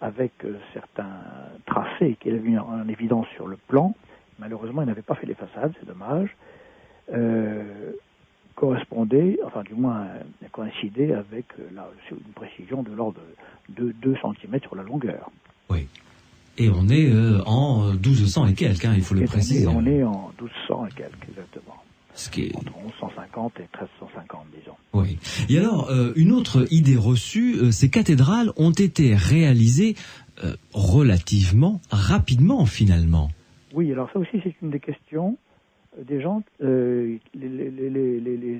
avec certains tracés qu'il avait mis en évidence sur le plan, malheureusement il n'avait pas fait les façades, c'est dommage, correspondait, enfin du moins coïncidait avec une précision de l'ordre de 2 cm sur la longueur. Oui. Et on est en 1200 et quelques, il faut le préciser. On est en 1200 et quelques, exactement. Ce qui est... Entre 1150 et 1350, disons. Oui. Et alors, une autre idée reçue, ces cathédrales ont été réalisées relativement rapidement, finalement. Oui, alors ça aussi c'est une des questions des gens. Les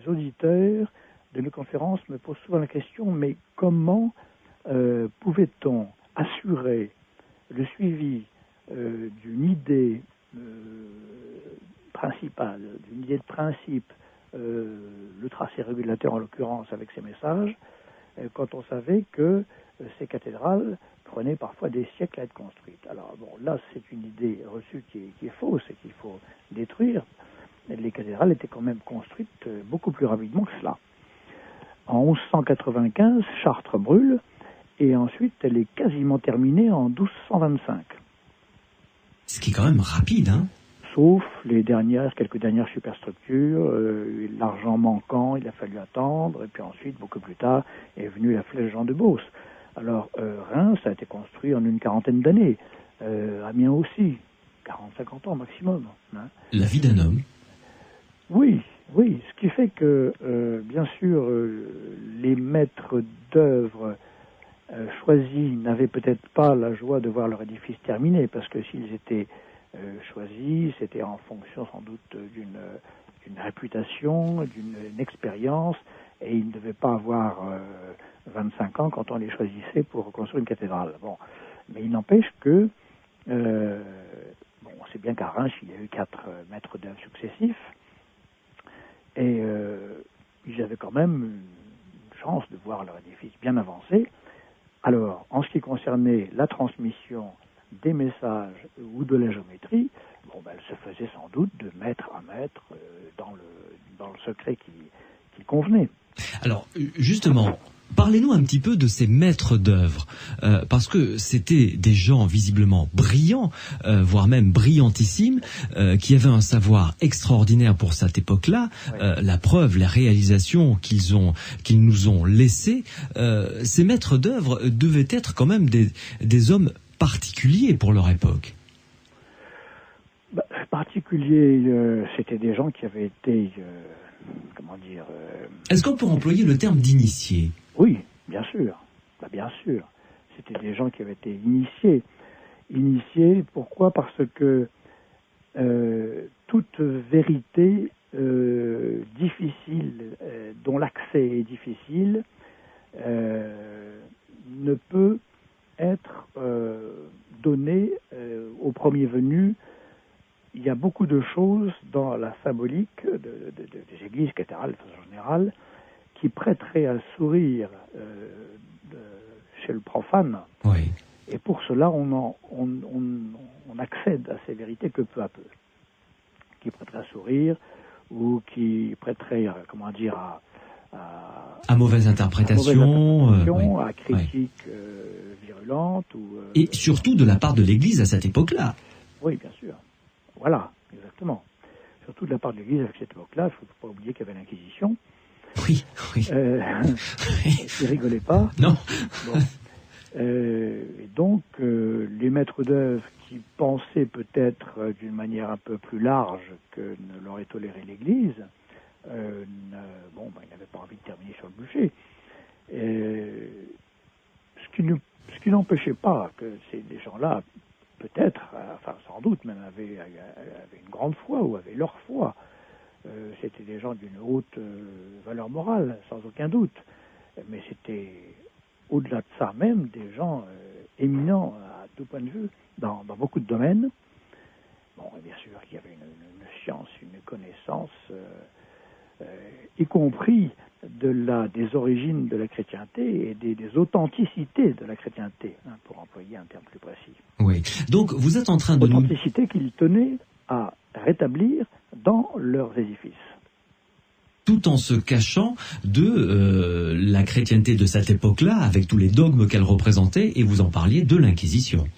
auditeurs de nos conférences me posent souvent la question, mais comment pouvait-on assurer le suivi d'une idée principale, d'une idée de principe, le tracé régulateur en l'occurrence avec ses messages, quand on savait que ces cathédrales prenaient parfois des siècles à être construites. Alors bon, là c'est une idée reçue qui est fausse et qu'il faut détruire. Les cathédrales étaient quand même construites beaucoup plus rapidement que cela. En 1195, Chartres brûle, et ensuite elle est quasiment terminée en 1225. Ce qui est quand même rapide, hein? Sauf quelques dernières superstructures, l'argent manquant, il a fallu attendre, et puis ensuite, beaucoup plus tard, est venue la flèche Jean de Beauce. Alors, Reims a été construit en une quarantaine d'années, Amiens aussi, 40-50 ans maximum. Hein. La vie d'un homme. Oui, ce qui fait que, bien sûr, les maîtres d'œuvre choisis n'avaient peut-être pas la joie de voir leur édifice terminé, parce que s'ils étaient choisis, c'était en fonction sans doute d'une réputation, d'une expérience, et ils ne devaient pas avoir 25 ans quand on les choisissait pour reconstruire une cathédrale. Bon, mais il n'empêche que, on sait bien qu'à Reims, il y a eu 4 maîtres d'œuvre successifs, et ils avaient quand même une chance de voir leur édifice bien avancé. Alors, en ce qui concernait la transmission des messages ou de la géométrie, elle se faisait sans doute de maître à maître dans le secret qui convenait. Alors, justement, parlez-nous un petit peu de ces maîtres d'œuvre, parce que c'était des gens visiblement brillants, voire même brillantissimes, qui avaient un savoir extraordinaire pour cette époque-là. Ouais. La preuve, les réalisations qu'ils nous ont laissées, ces maîtres d'œuvre devaient être quand même des hommes particuliers pour leur époque. Particuliers, c'était des gens qui avaient été, Est-ce qu'on peut employer le terme d'initiés? Oui, bien sûr. Bien sûr. C'était des gens qui avaient été initiés. Initiés, pourquoi? Parce que toute vérité difficile, dont l'accès est difficile, ne peut être donnée au premier venu. Il y a beaucoup de choses dans la symbolique des églises cathédrales de façon générale qui prêteraient à sourire chez le profane. Oui. Et pour cela, on accède à ces vérités que peu à peu. Qui prêteraient à sourire ou qui prêteraient, à mauvaise interprétation, à critique virulente. Et surtout de la part de l'Église à cette époque-là. Oui, bien sûr. Voilà, exactement. Surtout de la part de l'Église à cette époque-là, il ne faut pas oublier qu'il y avait l'Inquisition. Oui. Ils rigolaient pas. Non. Bon. Et donc, les maîtres d'œuvre qui pensaient peut-être d'une manière un peu plus large que ne l'aurait toléré l'Église, ils n'avaient pas envie de terminer sur le bûcher. Ce qui n'empêchait pas que ces gens-là, peut-être, sans doute même, avaient une grande foi ou avaient leur foi. C'était des gens d'une haute valeur morale, sans aucun doute. Mais c'était, au-delà de ça même, des gens éminents à tout point de vue, dans beaucoup de domaines. Et bien sûr qu'il y avait une science, une connaissance, y compris des origines de la chrétienté et des authenticités de la chrétienté, pour employer un terme plus précis. Oui. Donc vous êtes en train de authenticité qu'ils tenaient à rétablir dans leurs édifices. Tout en se cachant de la chrétienté de cette époque-là, avec tous les dogmes qu'elle représentait, et vous en parliez de l'Inquisition.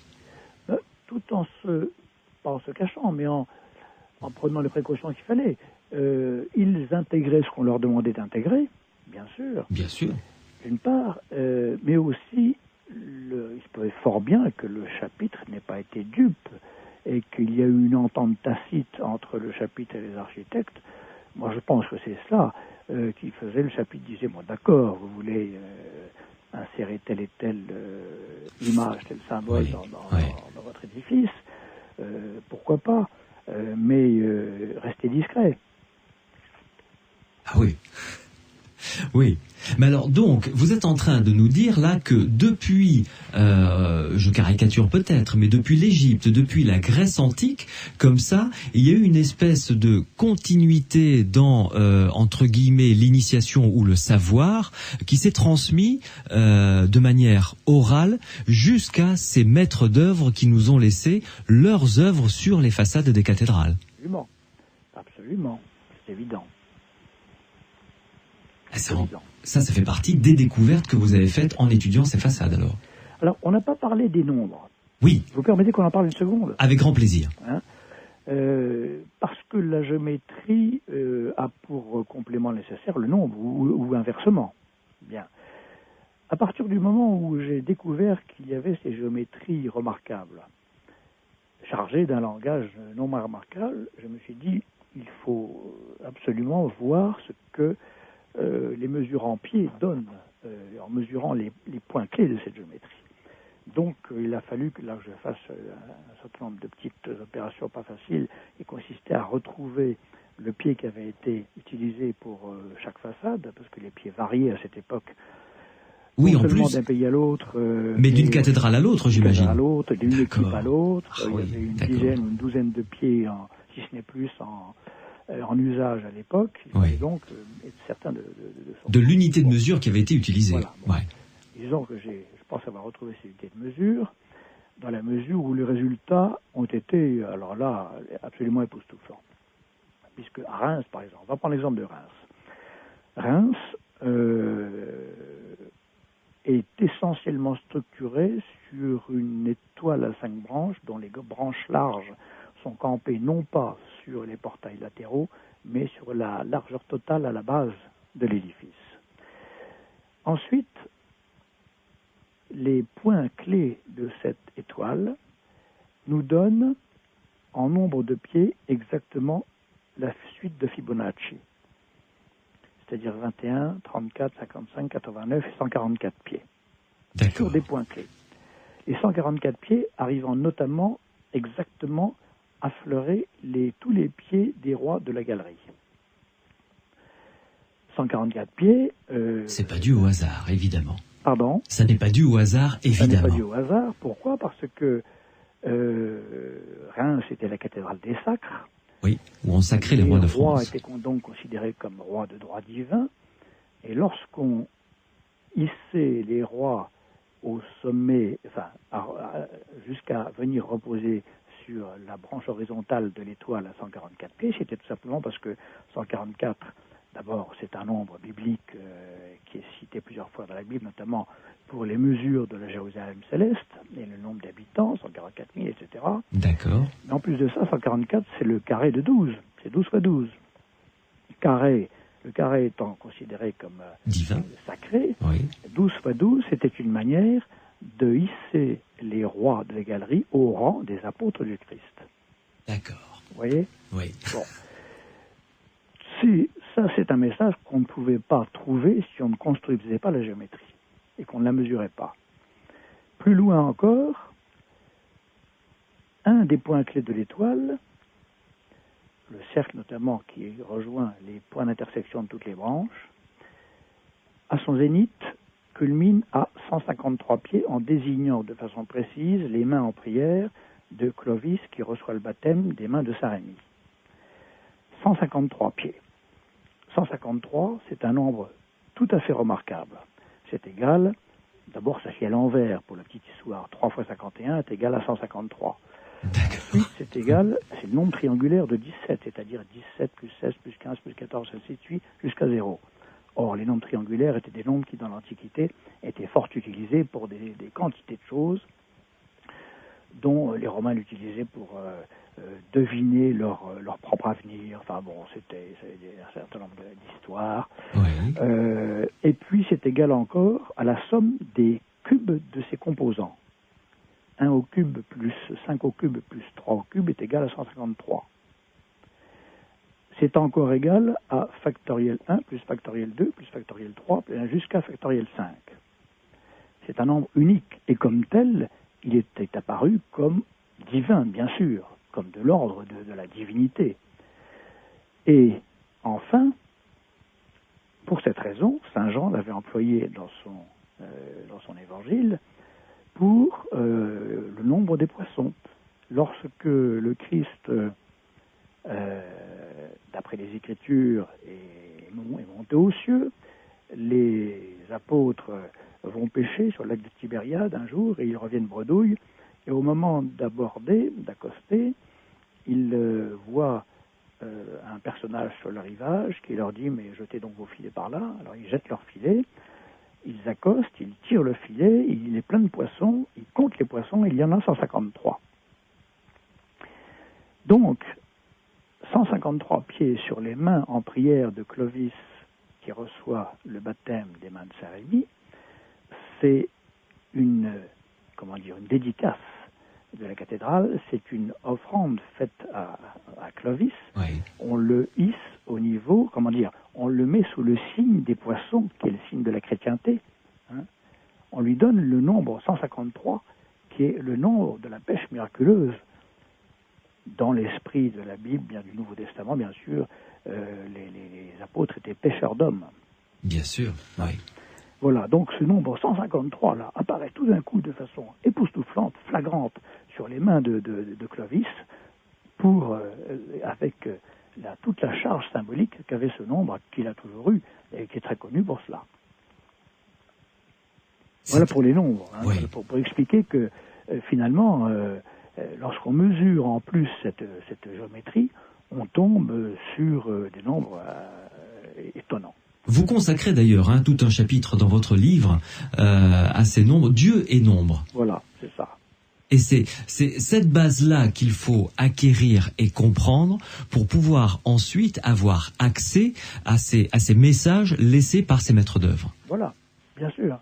Tout pas en se cachant, mais en prenant les précautions qu'il fallait. Ils intégraient ce qu'on leur demandait d'intégrer, bien sûr. Bien sûr. D'une part, mais aussi, il se peut fort bien que le chapitre n'ait pas été dupe et qu'il y a eu une entente tacite entre le chapitre et les architectes. Moi, je pense que c'est cela qui faisait. Le chapitre disait, d'accord, vous voulez insérer telle et telle image, tel symbole dans votre édifice. pourquoi pas, mais restez discret. Ah oui. Oui. Mais alors donc, vous êtes en train de nous dire là que depuis, je caricature peut-être, mais depuis l'Égypte, depuis la Grèce antique, comme ça, il y a eu une espèce de continuité dans, entre guillemets, l'initiation ou le savoir qui s'est transmis de manière orale jusqu'à ces maîtres d'œuvre qui nous ont laissé leurs œuvres sur les façades des cathédrales. Absolument. Absolument. C'est évident. Ça fait partie des découvertes que vous avez faites en étudiant ces façades, alors. Alors, on n'a pas parlé des nombres. Oui. Vous permettez qu'on en parle une seconde? Avec grand plaisir. Hein, parce que la géométrie a pour complément nécessaire le nombre, ou inversement. Bien. À partir du moment où j'ai découvert qu'il y avait ces géométries remarquables, chargées d'un langage non remarquable, je me suis dit, il faut absolument voir ce que les mesures en pied donnent, en mesurant les points clés de cette géométrie. Donc il a fallu que là je fasse un certain nombre de petites opérations pas faciles qui consistaient à retrouver le pied qui avait été utilisé pour chaque façade, parce que les pieds variaient à cette époque. Oui, non en seulement plus. d'un pays à l'autre, mais d'une cathédrale à l'autre, j'imagine. À l'autre, d'une équipe à l'autre. Ah, oui, il y avait une d'accord. dizaine ou une douzaine de pieds, si ce n'est plus, en usage à l'époque. Oui. Et donc, être certain de l'unité de mesure qui avait été utilisée. Voilà, bon. Ouais. Disons que je pense avoir retrouvé ces unités de mesure, dans la mesure où les résultats ont été, alors là, absolument époustouflants. Puisque à Reims, par exemple, on va prendre l'exemple de Reims. Reims est essentiellement structuré sur une étoile à 5 branches, dont les branches larges sont campées non pas sur les portails latéraux, mais sur la largeur totale à la base de l'édifice. Ensuite, les points clés de cette étoile nous donnent en nombre de pieds exactement la suite de Fibonacci, c'est-à-dire 21, 34, 55, 89 et 144 pieds, sur des points clés. Les 144 pieds arrivant notamment exactement à fleurer tous les pieds des rois de la galerie. 144 pieds... c'est pas dû au hasard, évidemment. Pardon ? Ça n'est pas dû au hasard, évidemment. Ça n'est pas dû au hasard. Pourquoi ? Parce que Reims était la cathédrale des sacres. Oui, où on sacrait les rois de France. Les rois étaient donc considérés comme rois de droit divin. Et lorsqu'on hissait les rois au sommet, enfin, jusqu'à venir reposer sur la branche horizontale de l'étoile à 144 pieds, c'était tout simplement parce que 144, d'abord, c'est un nombre biblique qui est cité plusieurs fois dans la Bible, notamment pour les mesures de la Jérusalem céleste, et le nombre d'habitants, 144 000, etc. D'accord. Mais en plus de ça, 144, c'est le carré de 12. C'est 12 fois 12. Le carré étant considéré comme divin, sacré, oui. 12 fois 12, c'était une manière de hisser les rois de la galerie au rang des apôtres du Christ. D'accord. Vous voyez ? Oui. Bon. Ça, c'est un message qu'on ne pouvait pas trouver si on ne construisait pas la géométrie et qu'on ne la mesurait pas. Plus loin encore, un des points clés de l'étoile, le cercle notamment qui rejoint les points d'intersection de toutes les branches, à son zénith, culmine à 153 pieds en désignant de façon précise les mains en prière de Clovis qui reçoit le baptême des mains de Saint-Rémy. 153 pieds. 153, c'est un nombre tout à fait remarquable. C'est égal, d'abord ça fait à l'envers pour la petite histoire, 3 fois 51 est égal à 153. Ensuite, c'est égal, c'est le nombre triangulaire de 17, c'est-à-dire 17 plus 16 plus 15 plus 14, ainsi de suite, jusqu'à 0. Or, les nombres triangulaires étaient des nombres qui, dans l'Antiquité, étaient fort utilisés pour des quantités de choses, dont les Romains l'utilisaient pour deviner leur propre avenir. Enfin bon, c'était un certain nombre d'histoires. Oui. Et puis, c'est égal encore à la somme des cubes de ses composants. 1 au cube plus 5 au cube plus 3 au cube est égal à 153. C'est encore égal à factoriel 1 plus factoriel 2 plus factoriel 3 jusqu'à factoriel 5. C'est un nombre unique et comme tel, il était apparu comme divin, bien sûr, comme de l'ordre de la divinité. Et enfin, pour cette raison, Saint Jean l'avait employé dans son évangile pour le nombre des poissons. Lorsque le Christ, d'après les Écritures, est monté aux cieux, les apôtres vont pêcher sur le lac de Tibériade un jour et ils reviennent bredouille. Et au moment d'accoster, ils voient un personnage sur le rivage qui leur dit « mais jetez donc vos filets par là ». Alors ils jettent leurs filets, ils accostent, ils tirent le filet, il est plein de poissons, ils comptent les poissons, il y en a 153. Donc, 153 pieds sur les mains en prière de Clovis qui reçoit le baptême des mains de Saint-Rémy, c'est une dédicace de la cathédrale, c'est une offrande faite à Clovis. Oui. On le hisse au niveau, on le met sous le signe des poissons, qui est le signe de la chrétienté. On lui donne le nombre 153, qui est le nombre de la pêche miraculeuse. Dans l'esprit de la Bible, bien du Nouveau Testament, bien sûr, les apôtres étaient pêcheurs d'hommes. Bien sûr, oui. Voilà, donc ce nombre 153 là apparaît tout d'un coup de façon époustouflante, flagrante sur les mains de Clovis, avec toute la charge symbolique qu'avait ce nombre qu'il a toujours eu et qui est très connu pour cela. Voilà pour les nombres, oui. pour expliquer que finalement, lorsqu'on mesure en plus cette géométrie, on tombe sur des nombres étonnants. Vous consacrez d'ailleurs tout un chapitre dans votre livre à ces nombres, Dieu et nombre. Voilà, c'est ça. Et c'est cette base-là qu'il faut acquérir et comprendre pour pouvoir ensuite avoir accès à ces messages laissés par ces maîtres d'œuvre. Voilà, bien sûr.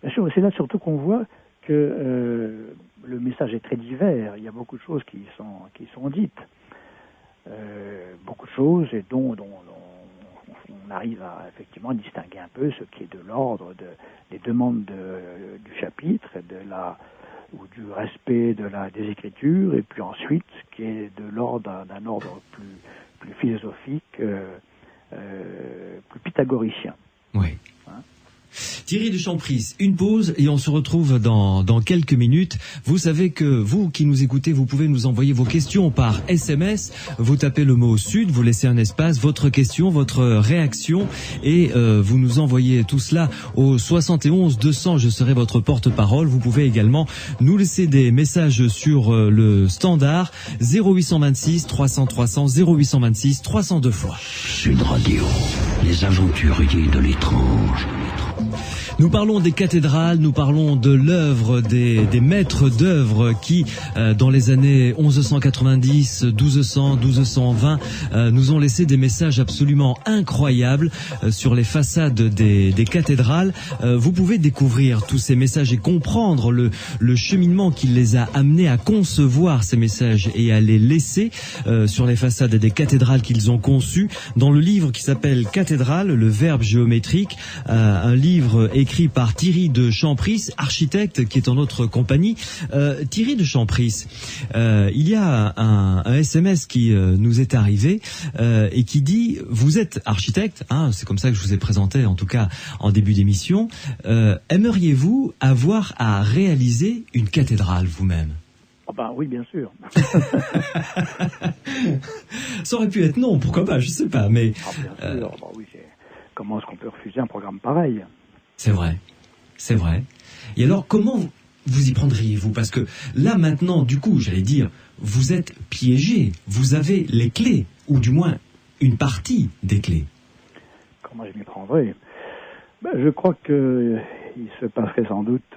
Bien sûr, c'est là surtout qu'on voit que le message est très divers. Il y a beaucoup de choses qui sont dites. Beaucoup de choses et dont on arrive à effectivement distinguer un peu ce qui est de l'ordre des demandes du chapitre, ou du respect des Écritures, et puis ensuite ce qui est de l'ordre d'un ordre plus philosophique, plus pythagoricien. Oui. Thierry de Champris, une pause et on se retrouve dans quelques minutes. Vous savez que vous qui nous écoutez, vous pouvez nous envoyer vos questions par SMS. Vous tapez le mot Sud, vous laissez un espace, votre question, votre réaction et vous nous envoyez tout cela au 71 200. Je serai votre porte-parole. Vous pouvez également nous laisser des messages sur le standard 0826 300 300 0826 302 fois. Sud Radio, les aventuriers de l'étrange. Nous parlons des cathédrales, nous parlons de l'œuvre des maîtres d'œuvre qui, dans les années 1190, 1200, 1220, nous ont laissé des messages absolument incroyables sur les façades des cathédrales. Vous pouvez découvrir tous ces messages et comprendre le cheminement qui les a amenés à concevoir ces messages et à les laisser sur les façades des cathédrales qu'ils ont conçues dans le livre qui s'appelle Cathédrale, le verbe géométrique, un livre écrit par Thierry de Champris, architecte qui est en notre compagnie. Thierry de Champris, il y a un SMS qui nous est arrivé et qui dit, vous êtes architecte, c'est comme ça que je vous ai présenté en tout cas en début d'émission, aimeriez-vous avoir à réaliser une cathédrale vous-même ? Oui, bien sûr. Ça aurait pu être non, pourquoi pas, je sais pas, mais... bien sûr, oui, comment est-ce qu'on peut refuser un programme pareil ? C'est vrai, c'est vrai. Et alors, comment vous y prendriez-vous ? Parce que là, maintenant, du coup, j'allais dire, vous êtes piégé, vous avez les clés, ou du moins une partie des clés. Comment je m'y prendrais ? Je crois qu'il se passerait sans doute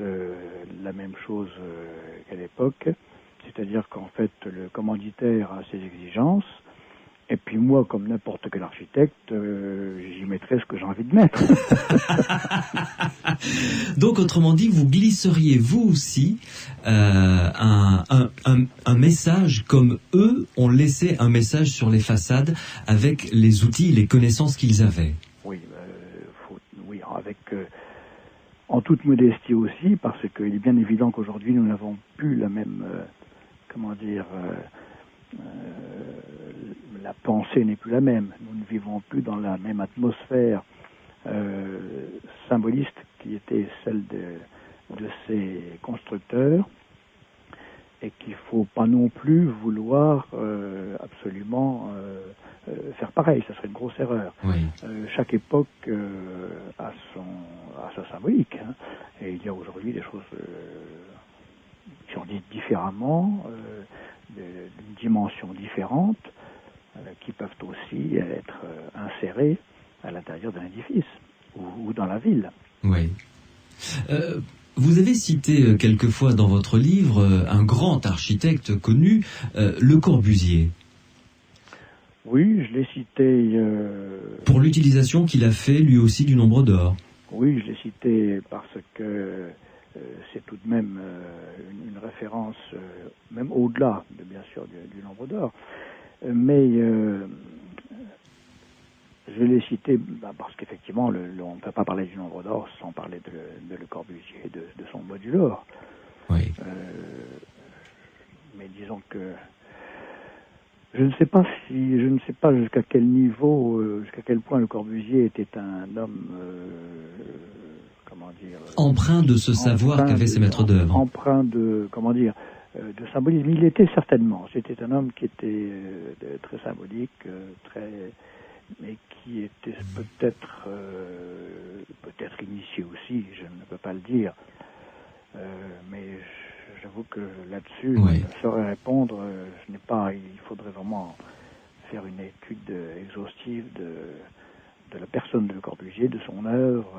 la même chose qu'à l'époque, c'est-à-dire qu'en fait, le commanditaire a ses exigences, et puis moi, comme n'importe quel architecte, j'y mettrai ce que j'ai envie de mettre. Donc, autrement dit, vous glisseriez vous aussi un message comme eux ont laissé un message sur les façades avec les outils, les connaissances qu'ils avaient. Oui, avec en toute modestie aussi, parce qu'il est bien évident qu'aujourd'hui nous n'avons plus la même la pensée n'est plus la même. Nous ne vivons plus dans la même atmosphère symboliste qui était celle de ces constructeurs, et qu'il ne faut pas non plus vouloir absolument faire pareil, ça serait une grosse erreur. Oui. Chaque époque a sa symbolique, hein, et il y a aujourd'hui des choses qui sont dites différemment, d'une dimension différente, qui peuvent aussi être insérées à l'intérieur d'un édifice ou dans la ville. Oui. Vous avez cité quelquefois dans votre livre un grand architecte connu, Le Corbusier. Oui, je l'ai cité... Pour l'utilisation qu'il a fait lui aussi du nombre d'or. Oui, je l'ai cité parce que c'est tout de même une référence, même au-delà, bien sûr, du nombre d'or. Mais je l'ai cité parce qu'effectivement, on ne peut pas parler du nombre d'or sans parler de Le Corbusier, de son modulor. Oui. Mais disons que je ne sais pas jusqu'à quel niveau, jusqu'à quel point Le Corbusier était un homme, empreint de ce savoir qu'avaient ses maîtres d'œuvre. Empreint de symbolisme. Il était certainement. C'était un homme qui était très symbolique, mais qui était peut-être initié aussi, je ne peux pas le dire. Mais j'avoue que là-dessus, je ne saurais répondre. Il faudrait vraiment faire une étude exhaustive de la personne de Le Corbusier, de son œuvre,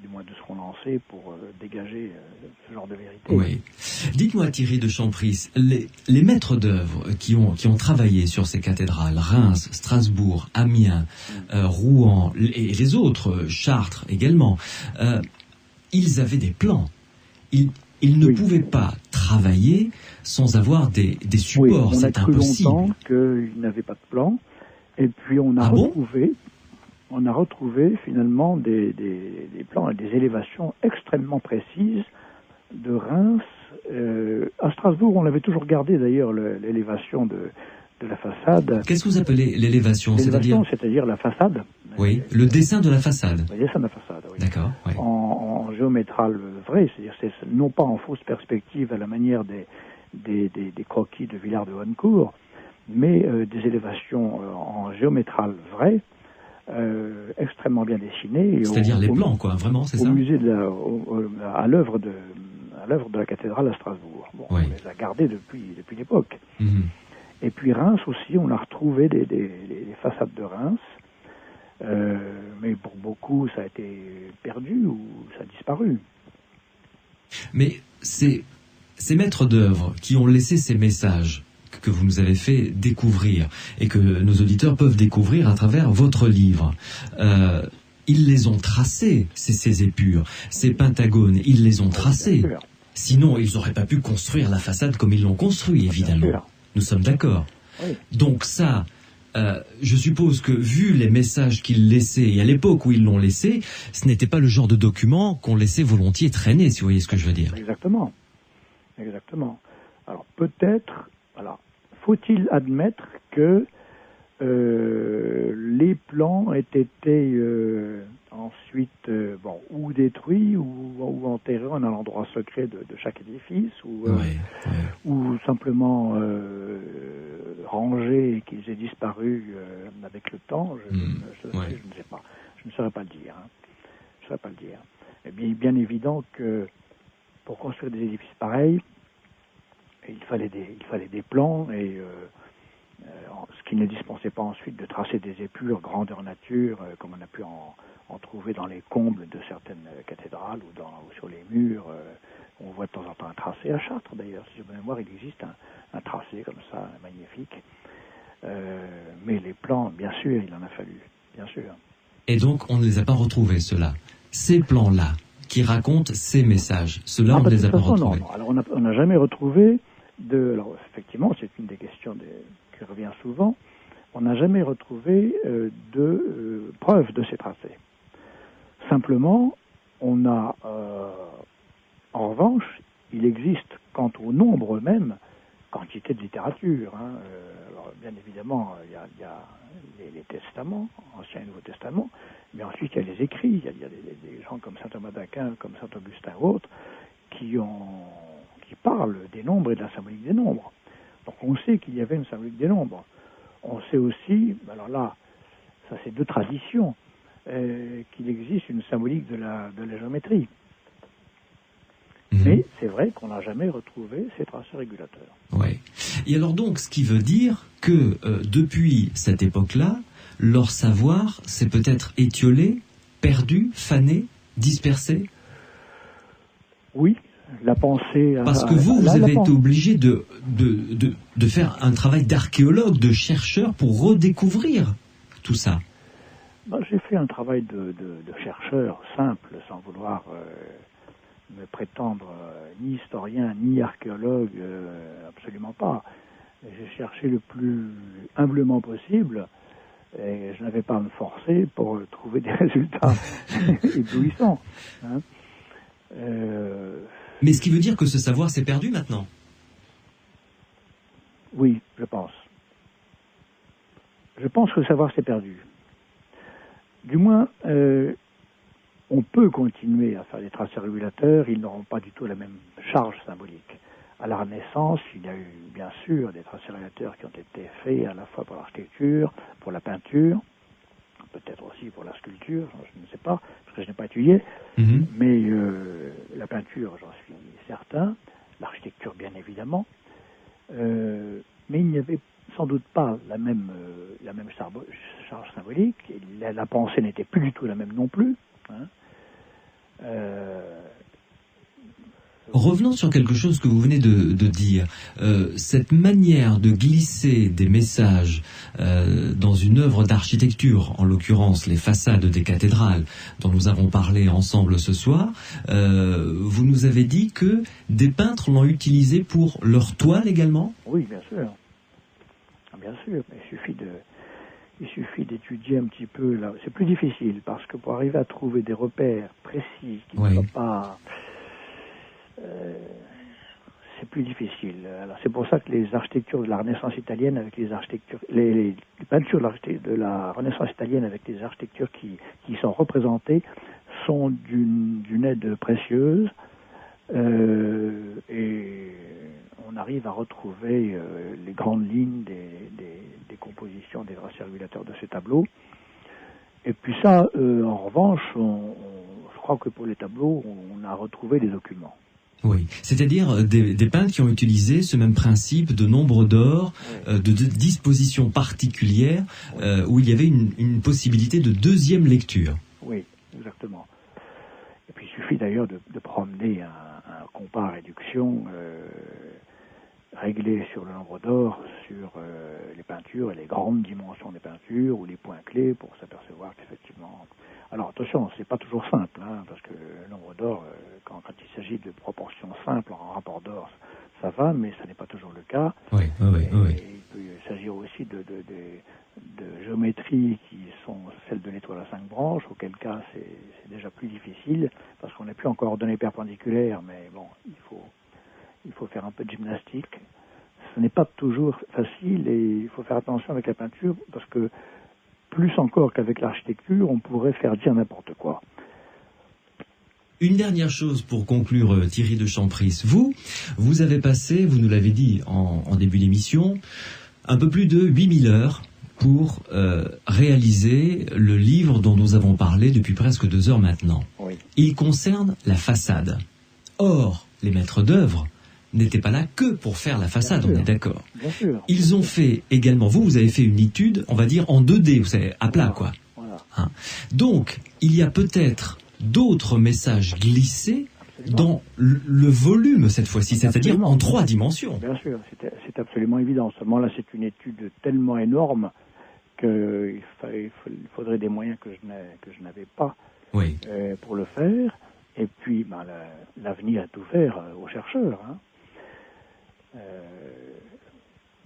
du moins de son lancé, pour dégager ce genre de vérité. Oui. Dites-moi, Thierry de Champris, les maîtres d'œuvre qui ont travaillé sur ces cathédrales, Reims, Strasbourg, Amiens, Rouen, et les autres, Chartres également, ils avaient des plans. Ils ne pouvaient pas travailler sans avoir des supports, c'est impossible. On a cru longtemps qu'ils n'avaient pas de plan, et puis on a retrouvé finalement des plans et des élévations extrêmement précises de Reims. À Strasbourg, on avait toujours gardé d'ailleurs l'élévation de la façade. Qu'est-ce que vous appelez l'élévation? C'est-à-dire la façade. Oui, le dessin de la façade. Le dessin de la façade, oui. D'accord. Oui. En géométral vrai, c'est-à-dire non pas en fausse perspective à la manière des croquis de Villard de Honnecourt, mais des élévations en géométral vrai, extrêmement bien dessinées. C'est-à-dire les plans, quoi, vraiment, c'est ça? Au musée à l'œuvre de la cathédrale à Strasbourg. Bon, oui. On les a gardés depuis l'époque. Mm-hmm. Et puis Reims aussi, on a retrouvé les façades de Reims, mais pour beaucoup, ça a été perdu ou ça a disparu. Mais ces maîtres d'œuvre qui ont laissé ces messages que vous nous avez fait découvrir et que nos auditeurs peuvent découvrir à travers votre livre, ils les ont tracés, ces épures, ces pentagones, ils les ont tracés. Sinon, ils n'auraient pas pu construire la façade comme ils l'ont construit, évidemment. Nous sommes d'accord. Oui. Donc ça, je suppose que vu les messages qu'ils laissaient, et à l'époque où ils l'ont laissé, ce n'était pas le genre de document qu'on laissait volontiers traîner, si vous voyez ce que je veux dire. Exactement. Alors peut-être, faut-il admettre que les plans aient été ensuite ou détruits ou enterrés en un endroit secret de chaque édifice, ou simplement rangés et qu'ils aient disparu avec le temps. Je ne sais pas. Je ne saurais pas le dire. Je ne saurais pas le dire. Et bien évident que pour construire des édifices pareils, il fallait des plans, et ce qui ne dispensait pas ensuite de tracer des épures grandeur nature, comme on a pu en trouver dans les combles de certaines cathédrales ou sur les murs. On voit de temps en temps un tracé à Chartres, d'ailleurs. Si j'ai bonne mémoire, il existe un tracé comme ça, magnifique. Mais les plans, bien sûr, il en a fallu, bien sûr. Et donc, on ne les a pas retrouvés, ceux-là. Ces plans-là, qui racontent ces messages, ceux-là, on ne les a pas retrouvés. Non. Alors, on n'a jamais retrouvé alors, effectivement, c'est une des questions qui revient souvent. On n'a jamais retrouvé de preuves de ces tracés. Simplement, on a, en revanche, il existe, quant au nombre même, quantité de littérature. Alors, bien évidemment, il y a les testaments, Ancien et Nouveau Testament, mais ensuite il y a les écrits. Il y a des gens comme saint Thomas d'Aquin, comme saint Augustin ou autres, qui parlent des nombres et de la symbolique des nombres. Donc on sait qu'il y avait une symbolique des nombres. On sait aussi, alors là, ça c'est deux traditions, qu'il existe une symbolique de la géométrie. Mais c'est vrai qu'on n'a jamais retrouvé ces tracés régulateurs. Ouais. Et alors donc, ce qui veut dire que depuis cette époque-là, leur savoir s'est peut-être étiolé, perdu, fané, dispersé? Oui, la pensée... Parce que vous avez été obligé de faire un travail d'archéologue, de chercheur pour redécouvrir tout ça. J'ai fait un travail de chercheur simple, sans vouloir... me prétendre ni historien, ni archéologue, absolument pas. J'ai cherché le plus humblement possible et je n'avais pas à me forcer pour trouver des résultats éblouissants. Mais ce qui veut dire que ce savoir s'est perdu maintenant? Oui, je pense. Je pense que le savoir s'est perdu. Du moins... on peut continuer à faire des tracés régulateurs, ils n'auront pas du tout la même charge symbolique. À la Renaissance, il y a eu bien sûr des tracés régulateurs qui ont été faits à la fois pour l'architecture, pour la peinture, peut-être aussi pour la sculpture, je ne sais pas, parce que je n'ai pas étudié, mais la peinture, j'en suis certain, l'architecture bien évidemment, mais il n'y avait sans doute pas la même charge symbolique, la pensée n'était plus du tout la même non plus. Revenons sur quelque chose que vous venez de dire. Cette manière de glisser des messages dans une œuvre d'architecture, en l'occurrence les façades des cathédrales dont nous avons parlé ensemble ce soir, vous nous avez dit que des peintres l'ont utilisé pour leur toile également? Oui, bien sûr. Bien sûr, il suffit d'étudier un petit peu là. C'est plus difficile parce que pour arriver à trouver des repères précis qui ne soient pas... c'est plus difficile. Alors c'est pour ça que les architectures de la Renaissance italienne avec les peintures de la Renaissance italienne avec les architectures qui sont représentées sont d'une aide précieuse et on arrive à retrouver les grandes lignes des compositions des tracés régulateurs de ces tableaux. Et puis ça, en revanche, je crois que pour les tableaux, on a retrouvé des documents. Oui, c'est-à-dire des peintres qui ont utilisé ce même principe de nombre d'or, de disposition particulière, où il y avait une possibilité de deuxième lecture. Oui, exactement. Et puis il suffit d'ailleurs de promener un compare-réduction réglé sur le nombre d'or, sur les peintures et les grandes dimensions des peintures ou les points clés pour s'apercevoir qu'effectivement... Alors attention, c'est pas toujours simple, parce que le nombre d'or, quand il s'agit de proportions simples en rapport d'or, ça va, mais ça n'est pas toujours le cas. Oui. Il peut s'agir aussi de géométries qui sont celles de l'étoile à 5 branches, auquel cas c'est déjà plus difficile, parce qu'on n'a plus encore ordonnées perpendiculaires, mais bon, il faut faire un peu de gymnastique. Ce n'est pas toujours facile et il faut faire attention avec la peinture parce que plus encore qu'avec l'architecture, on pourrait faire dire n'importe quoi. Une dernière chose pour conclure, Thierry de Champris. Vous avez passé, vous nous l'avez dit en début d'émission, un peu plus de 8000 heures pour réaliser le livre dont nous avons parlé depuis presque 2 heures maintenant. Oui. Il concerne la façade. Or, les maîtres d'œuvre n'étaient pas là que pour faire la façade, on est d'accord. Bien sûr. Ils ont fait également, vous avez fait une étude, on va dire, en 2D, vous savez, à plat, quoi. Voilà. Donc, il y a peut-être d'autres messages glissés dans le volume, cette fois-ci, c'est-à-dire en 3 dimensions. Bien sûr, c'est absolument évident. Seulement là, c'est une étude tellement énorme qu'il faudrait des moyens que je n'avais pas pour le faire. Et puis, l'avenir est ouvert aux chercheurs.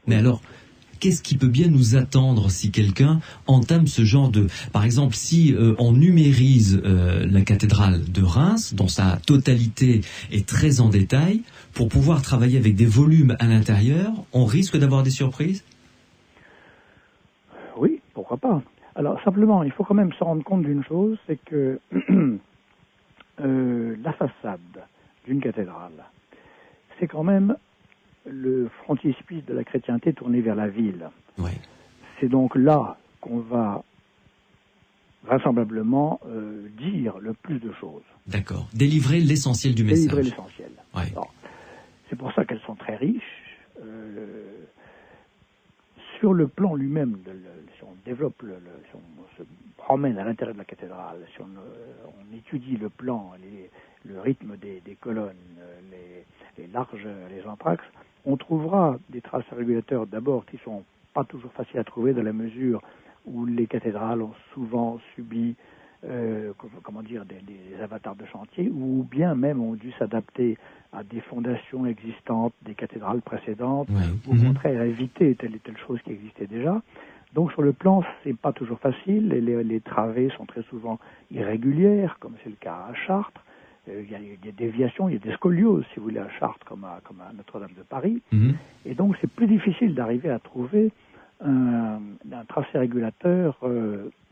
Mais alors, qu'est-ce qui peut bien nous attendre si quelqu'un entame ce genre de... Par exemple, si on numérise la cathédrale de Reims, dans sa totalité et très en détail, pour pouvoir travailler avec des volumes à l'intérieur, on risque d'avoir des surprises? Oui, pourquoi pas. Alors simplement, il faut quand même se rendre compte d'une chose, c'est que la façade d'une cathédrale, c'est quand même le frontispice de la chrétienté tourné vers la ville. Oui. C'est donc là qu'on va vraisemblablement dire le plus de choses. D'accord. Délivrer l'essentiel du message. Délivrer l'essentiel. Ouais. Alors, c'est pour ça qu'elles sont très riches. Sur le plan lui-même, si on développe, si on se promène à l'intérieur de la cathédrale, si on étudie le plan, le rythme des colonnes, les larges, les entr'axes, on trouvera des traces régulateurs d'abord qui sont pas toujours faciles à trouver dans la mesure où les cathédrales ont souvent subi des avatars de chantier, ou bien même ont dû s'adapter à des fondations existantes des cathédrales précédentes, ou au contraire éviter telle et telle chose qui existait déjà. Donc sur le plan, c'est pas toujours facile, les travées sont très souvent irrégulières, comme c'est le cas à Chartres. Il y a des déviations, il y a des scolioses, si vous voulez, à Chartres comme à Notre-Dame de Paris. Et donc c'est plus difficile d'arriver à trouver un tracé régulateur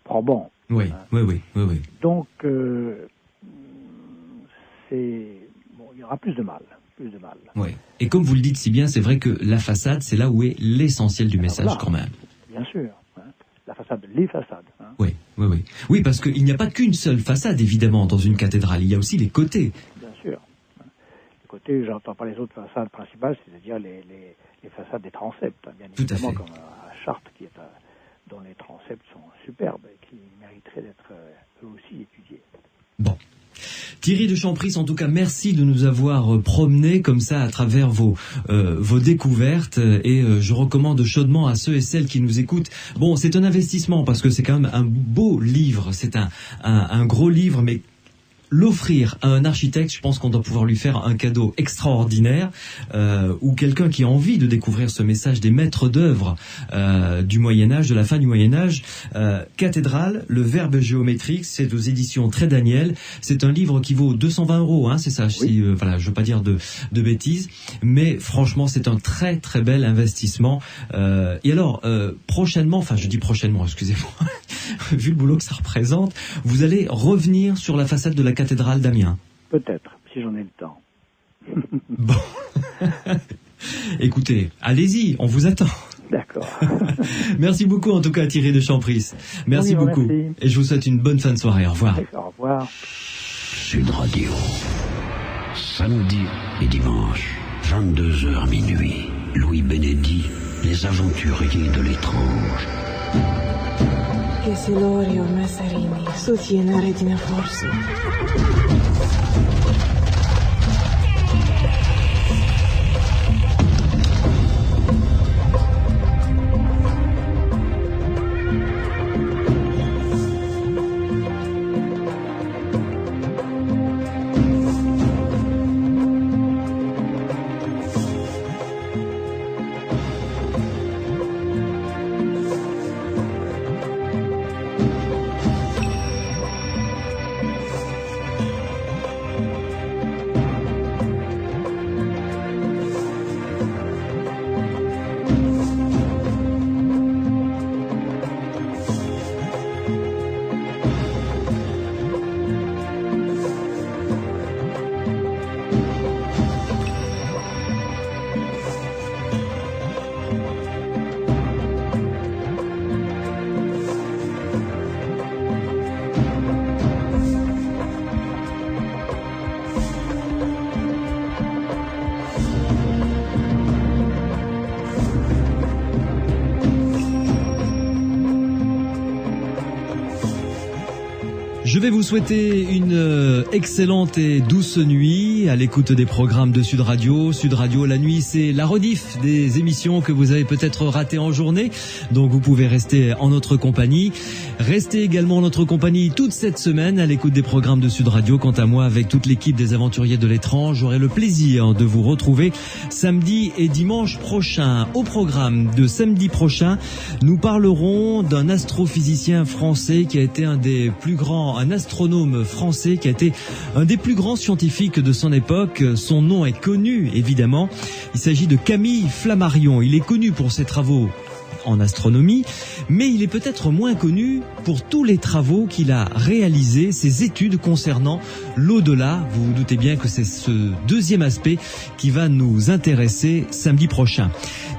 probant. Oui. Donc il y aura plus de mal. Oui. Et comme vous le dites si bien, c'est vrai que la façade, c'est là où est l'essentiel du message, voilà, quand même. Bien sûr. La façade, les façades. Oui, parce qu'il n'y a pas qu'une seule façade, évidemment, dans une cathédrale. Il y a aussi les côtés. Bien sûr. Les côtés, j'entends pas les autres façades principales, c'est-à-dire les façades des transepts, bien tout évidemment, à fait. comme à Chartres, dont les transepts sont superbes et qui mériteraient d'être eux aussi étudiés. Bon. Thierry de Champris, en tout cas, merci de nous avoir promenés comme ça à travers vos découvertes, et je recommande chaudement à ceux et celles qui nous écoutent. Bon, c'est un investissement parce que c'est quand même un beau livre, c'est un gros livre, mais l'offrir à un architecte, je pense qu'on doit pouvoir lui faire un cadeau extraordinaire, ou quelqu'un qui a envie de découvrir ce message des maîtres d'œuvre du Moyen-Âge, de la fin du Moyen-Âge. Cathédrale, le verbe géométrique, c'est aux éditions Trait Daniel. C'est un livre qui vaut 220 €, hein, c'est ça. Oui. Si, voilà, je veux pas dire de bêtises, mais franchement, c'est un très très bel investissement. Et alors, prochainement, enfin, je dis prochainement, excusez-moi, vu le boulot que ça représente, vous allez revenir sur la façade de la cathédrale d'Amiens. Peut-être, si j'en ai le temps. Bon. Écoutez, allez-y, on vous attend. D'accord. Merci beaucoup en tout cas Thierry de Champris. Merci beaucoup. Merci. Et je vous souhaite une bonne fin de soirée. Au revoir. Au revoir. Sud Radio. Samedi et dimanche, 22h minuit. Louis Bénédit, les aventuriers de l'étrange. Che Silorio Massarini sostiene Regina Forza. Je vais vous souhaiter une excellente et douce nuit à l'écoute des programmes de Sud Radio. Sud Radio, la nuit, c'est la rediff des émissions que vous avez peut-être ratées en journée. Donc vous pouvez rester en notre compagnie. Restez également en notre compagnie toute cette semaine à l'écoute des programmes de Sud Radio. Quant à moi, avec toute l'équipe des Aventuriers de l'étrange, j'aurai le plaisir de vous retrouver samedi et dimanche prochain. Au programme de samedi prochain, nous parlerons d'un astrophysicien français qui a été un astronome français qui a été un des plus grands scientifiques de son époque. Son nom est connu, évidemment. Il s'agit de Camille Flammarion. Il est connu pour ses travaux en astronomie, mais il est peut-être moins connu pour tous les travaux qu'il a réalisés, ses études concernant l'au-delà. Vous vous doutez bien que c'est ce deuxième aspect qui va nous intéresser samedi prochain.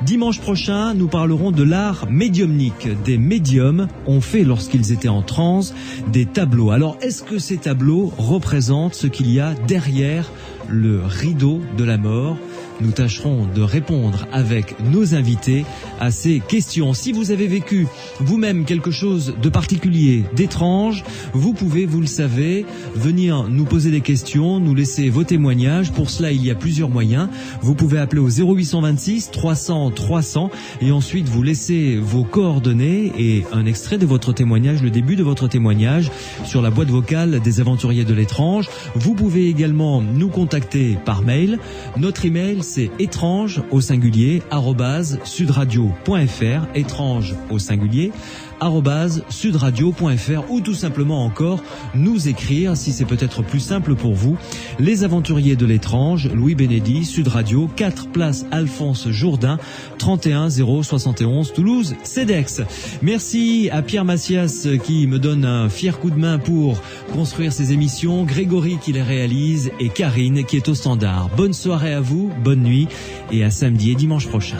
Dimanche prochain, nous parlerons de l'art médiumnique. Des médiums ont fait, lorsqu'ils étaient en transe, des tableaux. Alors, est-ce que ces tableaux représentent ce qu'il y a derrière le rideau de la mort? Nous tâcherons de répondre avec nos invités à ces questions. Si vous avez vécu vous-même quelque chose de particulier, d'étrange, vous pouvez, vous le savez, venir nous poser des questions, nous laisser vos témoignages. Pour cela, il y a plusieurs moyens. Vous pouvez appeler au 0826 300 300 et ensuite vous laissez vos coordonnées et un extrait de votre témoignage, le début de votre témoignage sur la boîte vocale des Aventuriers de l'étrange. Vous pouvez également nous contacter par mail. Notre email, c'est étrange au singulier @sudradio.fr, étrange au singulier @sudradio.fr, ou tout simplement encore nous écrire, si c'est peut-être plus simple pour vous, les Aventuriers de l'étrange, Louis Bénédy, Sud Radio, 4 place Alphonse Jourdain, 31 071 Toulouse, CEDEX. Merci à Pierre Macias qui me donne un fier coup de main pour construire ces émissions, Grégory qui les réalise et Karine qui est au standard. Bonne soirée à vous, bonne nuit et à samedi et dimanche prochain.